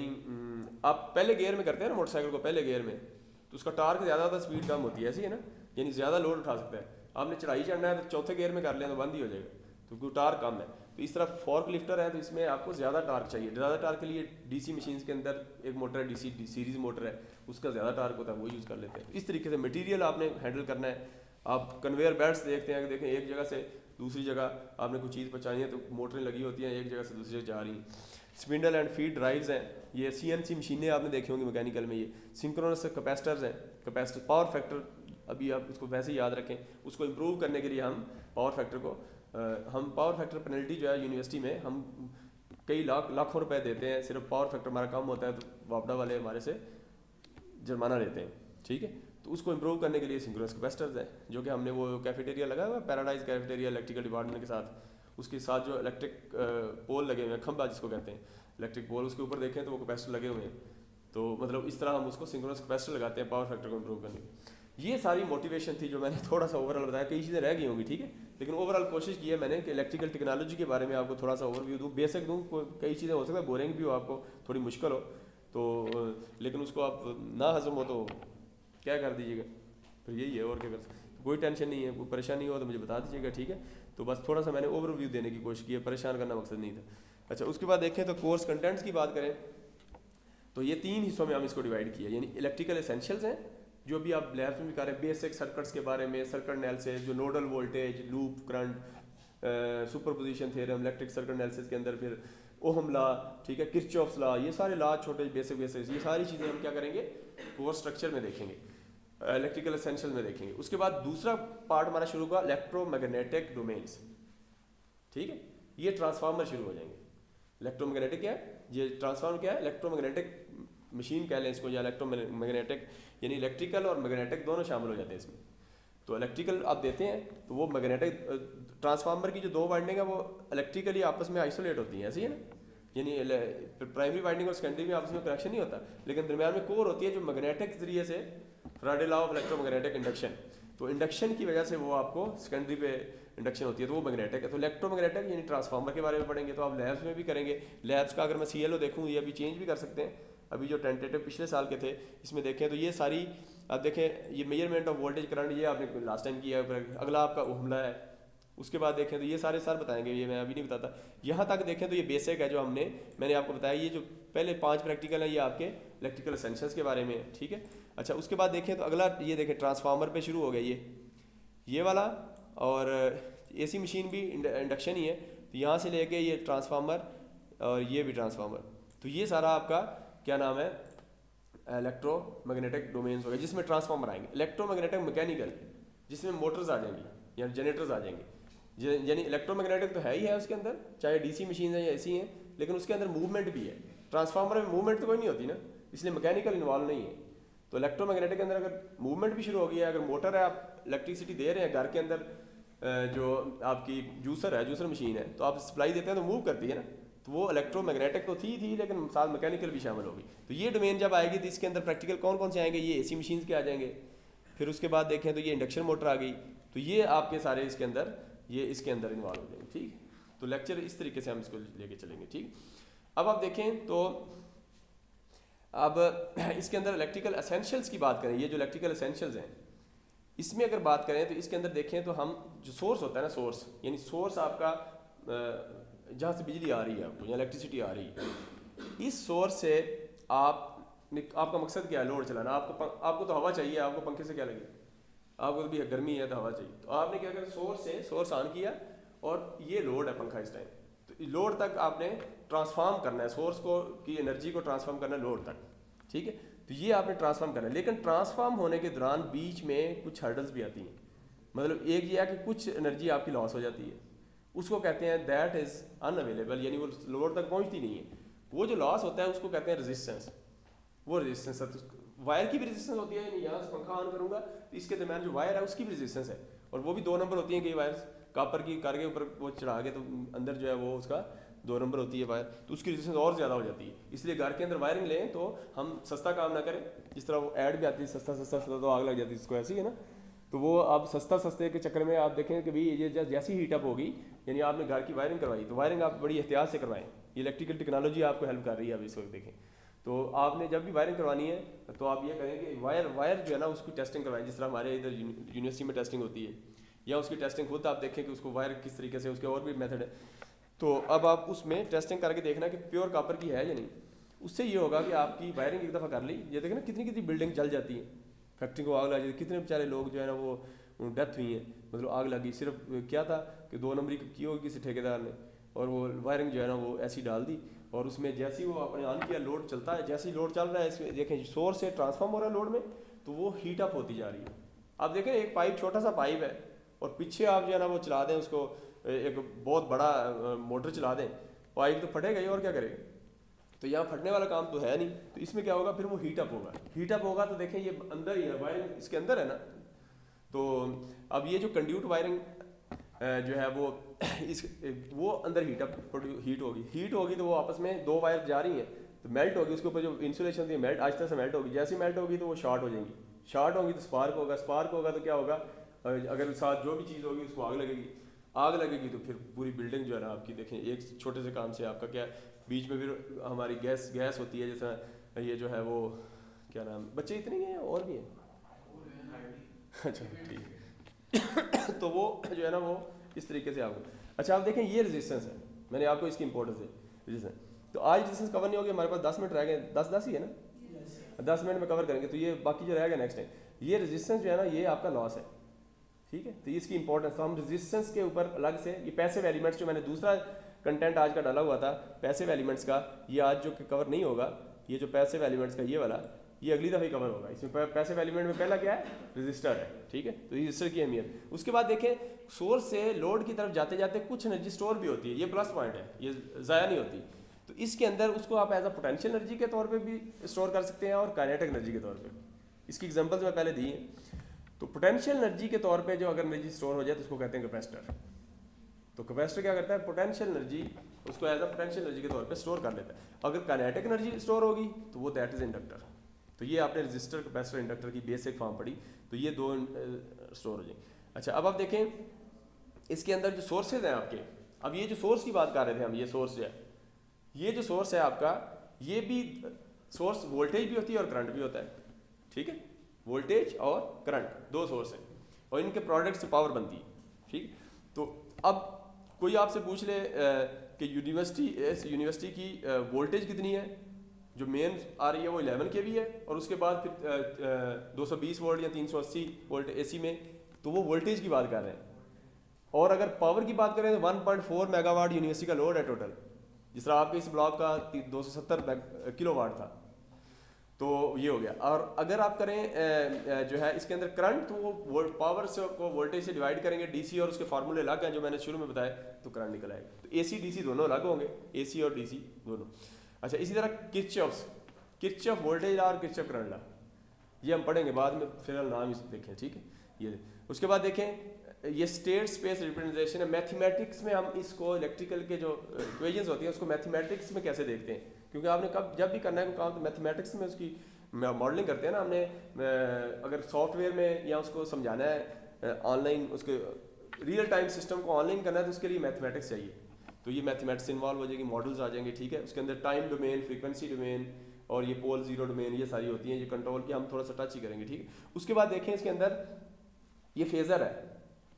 आप पहले गियर में करते हैं ना मोटरसाइकिल को, पहले गियर में तो उसका टॉर्क ज़्यादा होता है, स्पीड कम होती है, ऐसी है ना, यानी ज़्यादा लोड उठा सकता है। आपने चढ़ाई चढ़ना है तो चौथे गियर में कर लें तो बंद ही हो जाएगा, तो टार्क कम है। तो इस तरह फोर्क लिफ्टर है तो इसमें आपको ज़्यादा टार्क चाहिए। ज़्यादा टार्क के लिए DC मशीन्स के अंदर एक मोटर है, DC सीरीज़ मोटर है, उसका ज़्यादा टार्क होता है, वो यूज़ कर लेते हैं। इस तरीके से मटेरियल आपने हैंडल करना है। आप कन्वेयर बेल्ट्स देखते हैं कि देखें एक जगह से दूसरी जगह आपने कोई चीज़ पहुँचानी है तो मोटरें लगी होती हैं, एक जगह से दूसरी जगह जा रही हैं। स्पिंडल एंड फीड ड्राइव्स हैं, ये CNC मशीनें आपने देखी होंगी मैकेनिकल में। ये सिंक्रोनस कैपेसिटर्स हैं, कैपेसिटर पावर फैक्टर, अभी आप उसको वैसे ही याद रखें, उसको इम्प्रूव करने के लिए हम पावर फैक्टर को हम पावर फैक्टर पेनल्टी जो है यूनिवर्सिटी में हम कई लाखों रुपए देते हैं, सिर्फ पावर फैक्टर हमारा कम होता है तो वापडा वाले हमारे से जुर्माना लेते हैं, ठीक है। तो उसको इम्प्रूव करने के लिए सिंक्रोनस कैपेसिटर्स है, जो कि हमने वो कैफेटेरिया लगाया हुआ है, पैराडाइज कैफेटेरिया इलेक्ट्रिकल डिपार्टमेंट के साथ, उसके साथ जो इलेक्ट्रिक पोल लगे हुए हैं, खंभा जिसको कहते हैं इलेक्ट्रिक पोल, उसके ऊपर देखें तो वो कैपेसिटर लगे हुए हैं। तो मतलब इस तरह हम उसको सिंक्रोनस कैपेसिटर लगाते हैं पावर फैक्टर को इम्प्रूव करने की। ये सारी मोटिवेशन थी जो मैंने थोड़ा सा ओवरऑल बताया, कई चीज़ें रह गई होंगी, ठीक है, लेकिन ओवरऑल कोशिश की है मैंने कि इलेक्ट्रिकल टेक्नोलॉजी के बारे में आपको थोड़ा सा ओवरव्यू दूँ, बेसिक दूँ। कई चीज़ें हो सकता है बोरिंग भी हो, आपको थोड़ी मुश्किल हो तो, लेकिन उसको आप ना हजम हो तो क्या कर दीजिएगा, फिर यही है, और क्या कर सकते। कोई टेंशन नहीं है, कोई परेशानी हो तो मुझे बता दीजिएगा, ठीक है। तो बस थोड़ा सा मैंने ओवरव्यू देने की कोशिश की है, परेशान करना मकसद नहीं था। अच्छा, उसके बाद देखें तो कोर्स कंटेंट्स की बात करें तो ये 3 हिस्सों में हम इसको डिवाइड किया, यानी इलेक्ट्रिकल एसेंशियल्स हैं जो भी आप लैब्स में भी कर रहे हैं, बेसिक सर्किट्स के बारे में, सर्किट एनालिसिस, जो nodal voltage, loop current, superposition theorem, electric circuit analysis के अंदर फिर ओहम लॉ, ठीक है, किरचॉफ्स लॉ, ये सारे लॉ छोटे बेसिक ये सारी चीज़ें हम क्या करेंगे कोर्स स्ट्रक्चर में देखेंगे। इलेक्ट्रिकल एसेंशियल में देखेंगे। उसके बाद दूसरा पार्ट हमारा शुरू होगा इलेक्ट्रोमैग्नेटिक डोमेन्स, ठीक है। ये ट्रांसफार्मर शुरू हो जाएंगे। इलेक्ट्रोमैग्नेटिक क्या है, ये ट्रांसफार्मर क्या है, इलेक्ट्रोमैग्नेटिक मशीन कह लें इसको, या इलेक्ट्रोमैग्नेटिक यानी इलेक्ट्रिकल और मैग्नेटिक दोनों शामिल हो जाते हैं इसमें। तो इलेक्ट्रिकल आप देते हैं तो वो मैग्नेटिक, ट्रांसफार्मर की जो दो वाइंडिंग है वो इलेक्ट्रिकली आपस में आइसोलेट होती हैं, ऐसी है ना, यानी प्राइमरी वाइंडिंग और सेकेंडरी में आपस में कनेक्शन नहीं होता, लेकिन दरमियान में कोर होती है जो मैग्नेटिक जरिए से, Faraday law of electromagnetic induction, तो इंडक्शन की वजह से वो आपको सेकेंडरी पे इंडक्शन होती है, तो वो मैग्नेटिक है। तो इलेक्ट्रोमैग्नेटिक यानी ट्रांसफार्मर के बारे में पढ़ेंगे, तो आप लैब्स में भी करेंगे। लैब्स का अगर मैं CLO देखूँ, ये अभी चेंज भी कर सकते हैं, अभी जो टेंटेटिव पिछले साल के थे इसमें देखें तो ये सारी आप देखें, ये मेजरमेंट ऑफ वोल्टेज करंट ये आपने लास्ट टाइम किया है, अगला आपका ओहमला है। उसके बाद देखें तो ये सारे सर बताएंगे, ये मैं अभी नहीं बताता। यहाँ तक देखें तो ये बेसिक है जो मैंने आपको बताया, ये जो पहले 5 प्रैक्टिकल है ये आपके इलेक्ट्रिकल एसेंशियल्स के बारे में, ठीक है। अच्छा, उसके बाद देखें तो अगला ये देखें ट्रांसफार्मर पे शुरू हो गया ये वाला, और AC मशीन भी इंडक्शन ही है, तो यहाँ से लेके ये ट्रांसफार्मर और ये भी ट्रांसफार्मर, तो ये सारा आपका क्या नाम है, इलेक्ट्रोमैग्नेटिक डोमेन्स हो गए, जिसमें ट्रांसफार्मर आएंगे। इलेक्ट्रोमैग्नेटिक मैकेनिकल, जिसमें मोटर्स आ जाएंगी या जनरेटर्स आ जाएंगे, यानी इलेक्ट्रोमैग्नेटिक तो है ही है उसके अंदर, चाहे DC मशीन है या AC हैं, लेकिन उसके अंदर मूवमेंट भी है। ट्रांसफार्मर में मूवमेंट तो कोई नहीं होती ना, इसलिए मैकेनिकल इन्वॉल्व नहीं है। तो इलेक्ट्रोमैग्नेटिक के अंदर अगर मूवमेंट भी शुरू हो गई है, अगर मोटर है, आप इलेक्ट्रिसिटी दे रहे हैं घर के अंदर, जो आपकी जूसर है, जूसर मशीन है, तो आप सप्लाई देते हैं तो मूव करती है ना, तो वो इलेक्ट्रोमैग्नेटिक तो थी लेकिन साथ मैकेनिकल भी शामिल होगी। तो ये डोमेन जब आएगी तो इसके अंदर प्रैक्टिकल कौन कौन से आएंगे, ये AC मशीन के आ जाएंगे। फिर उसके बाद देखें तो ये इंडक्शन मोटर आ गई, तो ये आपके सारे इसके अंदर, ये इसके अंदर इन्वॉल्व हो जाएंगे, ठीक। तो लेक्चर इस तरीके से हम इसको लेके चलेंगे, ठीक। अब आप देखें तो अब इसके अंदर इलेक्ट्रिकल एसेंशियल्स की बात करें, ये जो इलेक्ट्रिकल एसेंशियल्स हैं इसमें अगर बात करें तो इसके अंदर देखें तो हम जो सोर्स होता है ना, सोर्स यानी सोर्स आपका जहाँ से बिजली आ रही है आपको या इलेक्ट्रिसिटी आ रही है, इस सोर्स से आपका मकसद क्या है, लोड चलाना। आपको तो हवा चाहिए, आपको पंखे से क्या लगे, आपको तो भी गर्मी है तो हवा चाहिए, तो आपने क्या करा, सोर्स ऑन किया और ये लोड है पंखा इस टाइम, तो लोड तक आपने ट्रांसफार्म करना है, सोर्स को की एनर्जी को ट्रांसफार्म करना है लोड तक, ठीक है। तो ये आपने ट्रांसफार्म करना है, लेकिन ट्रांसफार्म होने के दौरान बीच में कुछ हर्डल्स भी आती हैं। मतलब एक ये है कि कुछ एनर्जी आपकी लॉस हो जाती है, उसको कहते हैं दैट इज़ अनअवेलेबल, यानी वो लोड तक पहुंचती नहीं है। वो जो लॉस होता है उसको कहते हैं रेजिस्टेंस। वो रेजिस्टेंस है, तो वायर की भी रेजिस्टेंस होती है, यानी यहाँ से पंखा ऑन करूँगा तो इसके दरमियान जो वायर है उसकी भी रेजिस्टेंस है, और वो भी 2 नंबर होती हैं कई वायर्स, कापर की कार के ऊपर वो चढ़ा के तो अंदर जो है वो उसका 2 नंबर होती है वायर, तो उसकी रेजिस्टेंस और ज़्यादा हो जाती है। इसलिए घर के अंदर वायरिंग लें तो हम सस्ता काम ना करें, जिस तरह वो ऐड भी आती है सस्ता सस्ता सस्ता तो आग लग जाती है, इसको ऐसी है ना, तो वो आप सस्ते के चक्कर में आप देखें कि भाई ये जैसी हीटअप होगी, यानी आपने घर की वायरिंग करवाई, तो वायरिंग आप बड़ी एहतियात से करवाएं। ये इलेक्ट्रिकल टेक्नोलॉजी आपको हेल्प कर रही है अभी इस वक्त देखें। तो आपने जब भी वायरिंग करवानी है तो आप ये करें कि वायर जो है ना उसकी टेस्टिंग करवाएं, जिस तरह हमारे इधर यूनिवर्सिटी में टेस्टिंग होती है, या उसकी टेस्टिंग खुद आप देखें कि उसको वायर किस तरीके से, उसके और भी मेथड है। तो अब आप उसमें टेस्टिंग करके देखना कि प्योर कॉपर की है या नहीं। उससे ये होगा कि आपकी वायरिंग एक दफ़ा कर ली, ये देखें ना कितनी बिल्डिंग जल जाती है, फैक्ट्री को आग लग जाती है, कितने बेचारे लोग जो है ना वो डेथ हुई है, मतलब आग लगी, सिर्फ क्या था कि 2 नंबरी की होगी किसी ठेकेदार ने, और वो वायरिंग जो है ना वो ऐसी डाल दी, और उसमें जैसे ही वो अपने ऑन किया, लोड चलता है, जैसे ही लोड चल रहा है इसमें देखें सोर्स से ट्रांसफॉर्म हो रहा है लोड में, तो वो हीट अप होती जा रही है। आप देखें एक पाइप, छोटा सा पाइप है, और पीछे आप जो है ना वो चला दें उसको, एक बहुत बड़ा मोटर चला दें, पाइप तो फटेगा ही, और क्या करेगा। तो यहाँ फटने वाला काम तो है नहीं, तो इसमें क्या होगा, फिर वो हीटअप होगा तो देखें ये अंदर ही है, वायरिंग इसके अंदर है ना। तो अब ये जो कंड्यूट वायरिंग जो है वो अंदर हीट होगी तो वो आपस में 2 वायर जा रही हैं, तो मेल्ट होगी, उसके ऊपर जो इंसुलेशन थी मेल्ट आहिस्ता से मेल्ट होगी, जैसे मेल्ट होगी तो वो शॉर्ट हो जाएंगी, शॉर्ट होगी तो स्पार्क होगा तो क्या होगा, अगर साथ जो भी चीज़ होगी उसको आग लगेगी तो फिर पूरी बिल्डिंग जो है ना आपकी देखें, एक छोटे से काम से आपका क्या बीच में फिर हमारी गैस होती है, जैसा ये जो है वो क्या नाम, बच्चे इतने ही हैं और भी हैं, अच्छा ठीक है। तो वो जो है ना वो इस तरीके से आपको, अच्छा आप देखें ये रेजिस्टेंस है, मैंने आपको इसकी इंपॉर्टेंस है रेजिस्टेंस। तो आज रेजिस्टेंस कवर नहीं होगी, हमारे पास 10 मिनट रह गए, 10 ही है ना, 10 मिनट में कवर करेंगे, तो ये बाकी जो रहेगा नेक्स्ट टाइम। ये रेजिस्टेंस जो है ना ये आपका लॉस है, ठीक है। तो इसकी इंपॉर्टेंस, तो हम रेजिस्टेंस के ऊपर अलग से, ये पैसिव एलिमेंट्स जो मैंने दूसरा कंटेंट आज का डाला हुआ था पैसिव एलिमेंट्स का, ये आज जो कवर नहीं होगा, ये जो पैसिव एलिमेंट्स का ये वाला, ये अगली दफ़ा ही कवर होगा। इसमें पैसिव एलिमेंट में पहला क्या है, रजिस्टर है, ठीक है। तो रजिस्टर की अहमियत, उसके बाद देखें सोर्स से लोड की तरफ जाते जाते कुछ एनर्जी स्टोर भी होती है, ये प्लस पॉइंट है, ये ज़ाया नहीं होती। तो इसके अंदर उसको आप एज अ पोटेंशियल एनर्जी के तौर पे भी स्टोर कर सकते हैं और काइनेटिक एनर्जी के तौर पे। इसकी एग्जांपल्स मैं पहले दी हैं। तो पोटेंशियल एनर्जी के तौर पे जो अगर एनर्जी स्टोर हो जाए तो उसको कहते हैं कैपेसिटर। तो कैपेसिटर क्या करता है, पोटेंशियल एनर्जी उसको एज अ पोटेंशियल एनर्जी के तौर पे स्टोर कर लेता है। अगर काइनेटिक एनर्जी स्टोर होगी तो वो दैट इज इंडक्टर। तो ये आपने रजिस्टर, कैपेसिटर, इंडक्टर की बेसिक फॉर्म पढ़ी, तो ये दो स्टोर हो जाएंगे। अच्छा, अब आप देखें इसके अंदर जो सोर्सेज हैं आपके, अब ये जो सोर्स की बात कर रहे थे हम, ये सोर्स है, ये जो सोर्स है आपका, ये भी सोर्स वोल्टेज भी होती है और करंट भी होता है, ठीक है। वोल्टेज और करंट दो सोर्स हैं और इनके प्रोडक्ट से पावर बनती है, ठीक। तो अब कोई आपसे पूछ ले कि यूनिवर्सिटी की वोल्टेज कितनी है, जो मेन आ रही है वो 11 kV है और उसके बाद फिर 220 वोल्ट या 380 वोल्ट AC में, तो वो वोल्टेज की बात कर रहे हैं। और अगर पावर की बात करें तो 1.4 मेगावाट यूनिवर्सिटी का लोड है टोटल, जिस तरह आपके इस ब्लॉक का 270 किलोवाट था, तो ये हो गया। और अगर आप करें जो है इसके अंदर करंट, तो वो पावर से को वोल्टेज से डिवाइड करेंगे, DC और उसके फार्मूले अलग हैं जो मैंने शुरू में बताया, तो करंट निकल आएगा। तो AC DC दोनों अलग होंगे, AC और DC दोनों। अच्छा, इसी तरह किरचॉफ वोल्टेज लॉ और किरचॉफ करंट लॉ, ये हम पढ़ेंगे बाद में, फिलहाल नाम ही देखें, ठीक है। ये उसके बाद देखें ये स्टेट स्पेस रिप्रेजेंटेशन है। मैथमेटिक्स में हम इसको, इलेक्ट्रिकल के जो इक्वेशंस होती हैं उसको मैथमेटिक्स में कैसे देखते हैं, क्योंकि आपने जब भी करना है कोई काम तो मैथमेटिक्स में उसकी मॉडलिंग करते हैं ना हमने। अगर सॉफ्टवेयर में या उसको समझाना है ऑनलाइन, उसके रियल टाइम सिस्टम को ऑनलाइन करना है तो उसके लिए मैथमेटिक्स चाहिए। तो ये मैथमेटिक्स इन्वॉल्व हो जाएगी, मॉडल्स आ जाएंगे, ठीक है। उसके अंदर टाइम डोमेन, फ्रीक्वेंसी डोमेन और ये पोल जीरो डोमेन, ये सारी होती हैं, ये कंट्रोल की हम थोड़ा सा टच ही करेंगे, ठीक है। उसके बाद देखें इसके अंदर ये फेजर है,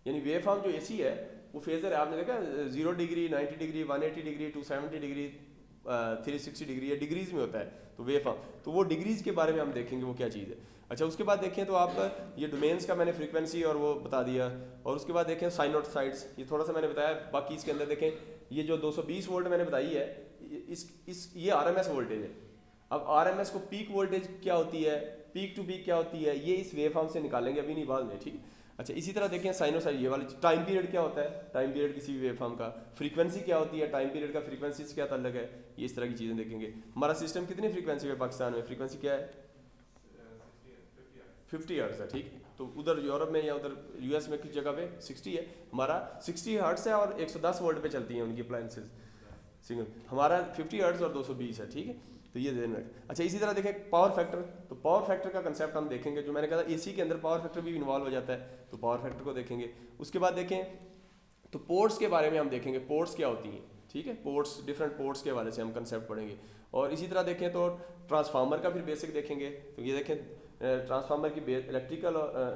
यानी वेव फॉर्म जो AC है वो फेजर है। आपने देखा 0 degree, 90 degree, 180 degree, 270 degree, 360 degree, ये डिग्रीज में होता है। तो वेव फॉर्म, तो वो डिग्रीज के बारे में हम देखेंगे वो क्या चीज़ है। अच्छा, उसके बाद देखें तो आप ये डोमेन्स का मैंने फ्रीक्वेंसी और वो बता दिया। और उसके बाद देखें साइनोसाइड्स, ये थोड़ा सा मैंने बताया। बाकी इसके अंदर देखें ये जो 220 वोल्ट मैंने बताई है, ये RMS वोल्टेज है। अब RMS को पीक वोल्टेज क्या होती है, पीक टू पीक क्या होती है, ये इस वेव फॉर्म से निकालेंगे, अभी नहीं बाद में, ठीक है। अच्छा, इसी तरह देखें साइनोसाइड, ये वाली टाइम पीरियड क्या होता है, टाइम पीरियड किसी भी वेव फॉर्म का, फ्रीक्वेंसी क्या होती है, टाइम पीरियड का फ्रीक्वेंसी से क्या ताल्लुक है, ये इस तरह की चीज़ें देखेंगे। हमारा सिस्टम कितनी फ्रीक्वेंसी है पाकिस्तान में, फ्रीक्वेंसी क्या है, 50 हर्ट्ज है, ठीक। तो उधर यूरोप में या उधर US में किस जगह पे 60 है, हमारा 60 हर्ट्ज है और 110 वोल्ट पे चलती हैं उनकी अप्लायंसेज सिंगल, हमारा 50 हर्ट्ज और 220 है, ठीक है। तो ये ध्यान रखें। अच्छा, इसी तरह देखें पावर फैक्टर, तो पावर फैक्टर का कंसेप्ट हम देखेंगे, जो मैंने कहा AC के अंदर पावर फैक्टर भी इन्वॉल्व हो जाता है, तो पावर फैक्टर को देखेंगे। उसके बाद देखें तो पोर्ट्स के बारे में हम देखेंगे, पोर्ट्स क्या होती हैं, ठीक है। पोर्ट्स, डिफरेंट पोर्ट्स के हवाले से हम कंसेप्ट पढ़ेंगे। और इसी तरह देखें तो ट्रांसफार्मर का फिर बेसिक देखेंगे। तो ये देखें ट्रांसफार्मर की इलेक्ट्रिकल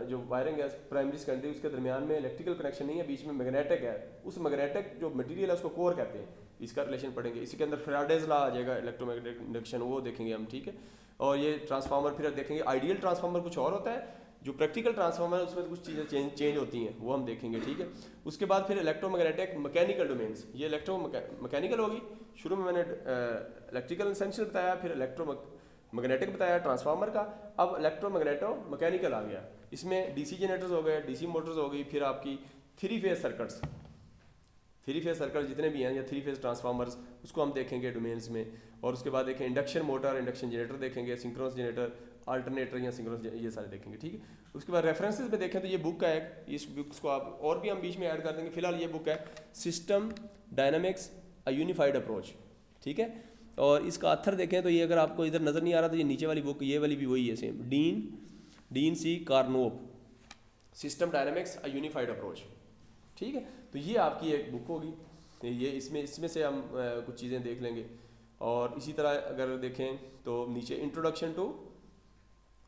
जो वायरिंग है प्राइमरी सेकेंडरी, उसके दरमियान में इलेक्ट्रिकल कनेक्शन नहीं है, बीच में मैग्नेटिक है। उस मैग्नेटिक जो मटेरियल है उसको कोर कहते हैं, इसका रिलेशन पढ़ेंगे। इसी के अंदर फैराडेज लॉ आ जाएगा, इलेक्ट्रोमैग्नेटिक इंडक्शन, वो देखेंगे हम, ठीक है। और ये ट्रांसफार्मर फिर देखेंगे। आइडियल ट्रांसफार्मर कुछ और होता है, जो प्रैक्टिकल ट्रांसफार्मर है उसमें कुछ चीज़ें चेंज होती हैं, वो हम देखेंगे, ठीक है। उसके बाद फिर इलेक्ट्रोमैग्नेटिक मैकेनिकल डोमेन्स, ये इलेक्ट्रोमैकेनिकल होगी। शुरू में मैंने इलेक्ट्रिकल एसेंशियल बताया, फिर इलेक्ट्रोमैग्नेटिक बताया ट्रांसफार्मर का, अब इलेक्ट्रोमैग्नेटो मैकेनिकल आ गया। इसमें DC जनरेटर्स हो गए, DC मोटर्स हो गई, फिर आपकी 3 फेज सर्किट्स, 3 फेज सर्किट जितने भी हैं या 3 फेज ट्रांसफार्मर्स, उसको हम देखेंगे डोमेन्स में। और उसके बाद देखें इंडक्शन मोटर, इंडक्शन जनरेटर देखेंगे, सिंक्रोनस जनरेटर, अल्टरनेटर या सिंक्रोनस, ये सारे देखेंगे, ठीक है। उसके बाद रेफरेंसेस में देखें तो ये बुक का एक, इस बुक्स को आप और भी हम बीच में ऐड कर देंगे। फिलहाल ये बुक है system dynamics a unified approach, ठीक है। और इसका ऑथर देखें तो ये, अगर आपको इधर नज़र नहीं आ रहा तो ये नीचे वाली बुक, ये वाली भी वही है same, Dean C Karnopp, system dynamics a unified approach, ठीक है। तो ये आपकी एक बुक होगी, ये इसमें से हम कुछ चीज़ें देख लेंगे। और इसी तरह अगर देखें तो नीचे इंट्रोडक्शन टू,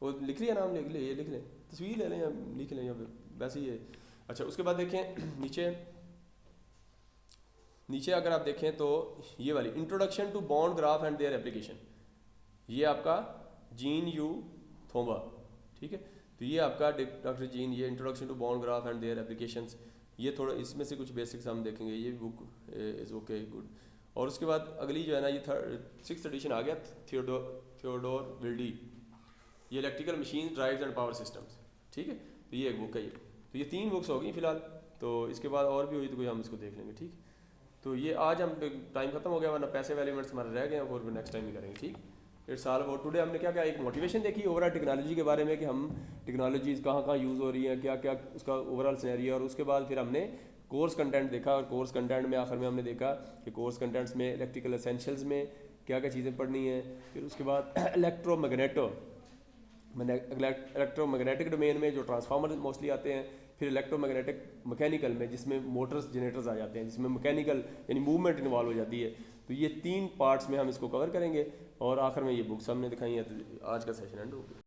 वो लिख लिया नाम, लिख ले, ये लिख लें, तस्वीर ले लें या लिख लें या वैसे ही है। अच्छा, उसके बाद देखें नीचे अगर आप देखें तो ये वाली introduction to bond graph and their application, ये आपका जीन यू थोम्बा, ठीक है। तो ये आपका डॉक्टर जीन, ये introduction to bond graph and their applications, ये थोड़ा इसमें से कुछ बेसिक्स हम देखेंगे, ये बुक इज़ ओके गुड। और उसके बाद अगली जो है ना, ये 6th एडिशन आ गया, थियोडोर विल्डी, ये electrical machine drives and power systems, ठीक है। तो ये एक बुक है ये, तो ये 3 बुक्स हो गई फ़िलहाल। तो इसके बाद और भी हुई तो कोई हम इसको देख लेंगे, ठीक। तो ये आज हम टाइम खत्म हो गया, वरना पैसे वाले इवेंट्स हमारे रह गए हैं, और नेक्स्ट टाइम ही करेंगे, ठीक। It's all about today. हमने क्या क्या एक मोटिवेशन देखी ओवरऑल टेक्नोलॉजी के बारे में कि हम टेक्नोलॉजीज़ कहाँ कहाँ यूज़ हो रही हैं, क्या क्या उसका ओवरऑल सिनेरियो, और उसके बाद फिर हमने कोर्स कंटेंट देखा, और कोर्स कंटेंट में आखिर में हमने देखा कि कोर्स कंटेंट्स में इलेक्ट्रिकल एसेंशियल्स में क्या क्या चीज़ें पढ़नी है। फिर उसके बाद इलेक्ट्रोमैग्नेटिक डोमेन में जो ट्रांसफार्मर मोस्टली आते हैं, फिर इलेक्ट्रोमैग्नेटिक मैकेनिकल में जिसमें मोटर्स जनरेटर्स आ जाते हैं, जिसमें मैकेनिकल यानी मूवमेंट इन्वॉल्व हो जाती है। तो ये 3 पार्ट्स में हम इसको कवर करेंगे, और आखिर में ये बुक्स हमने दिखाई हैं। तो आज का सेशन एंड हो गया।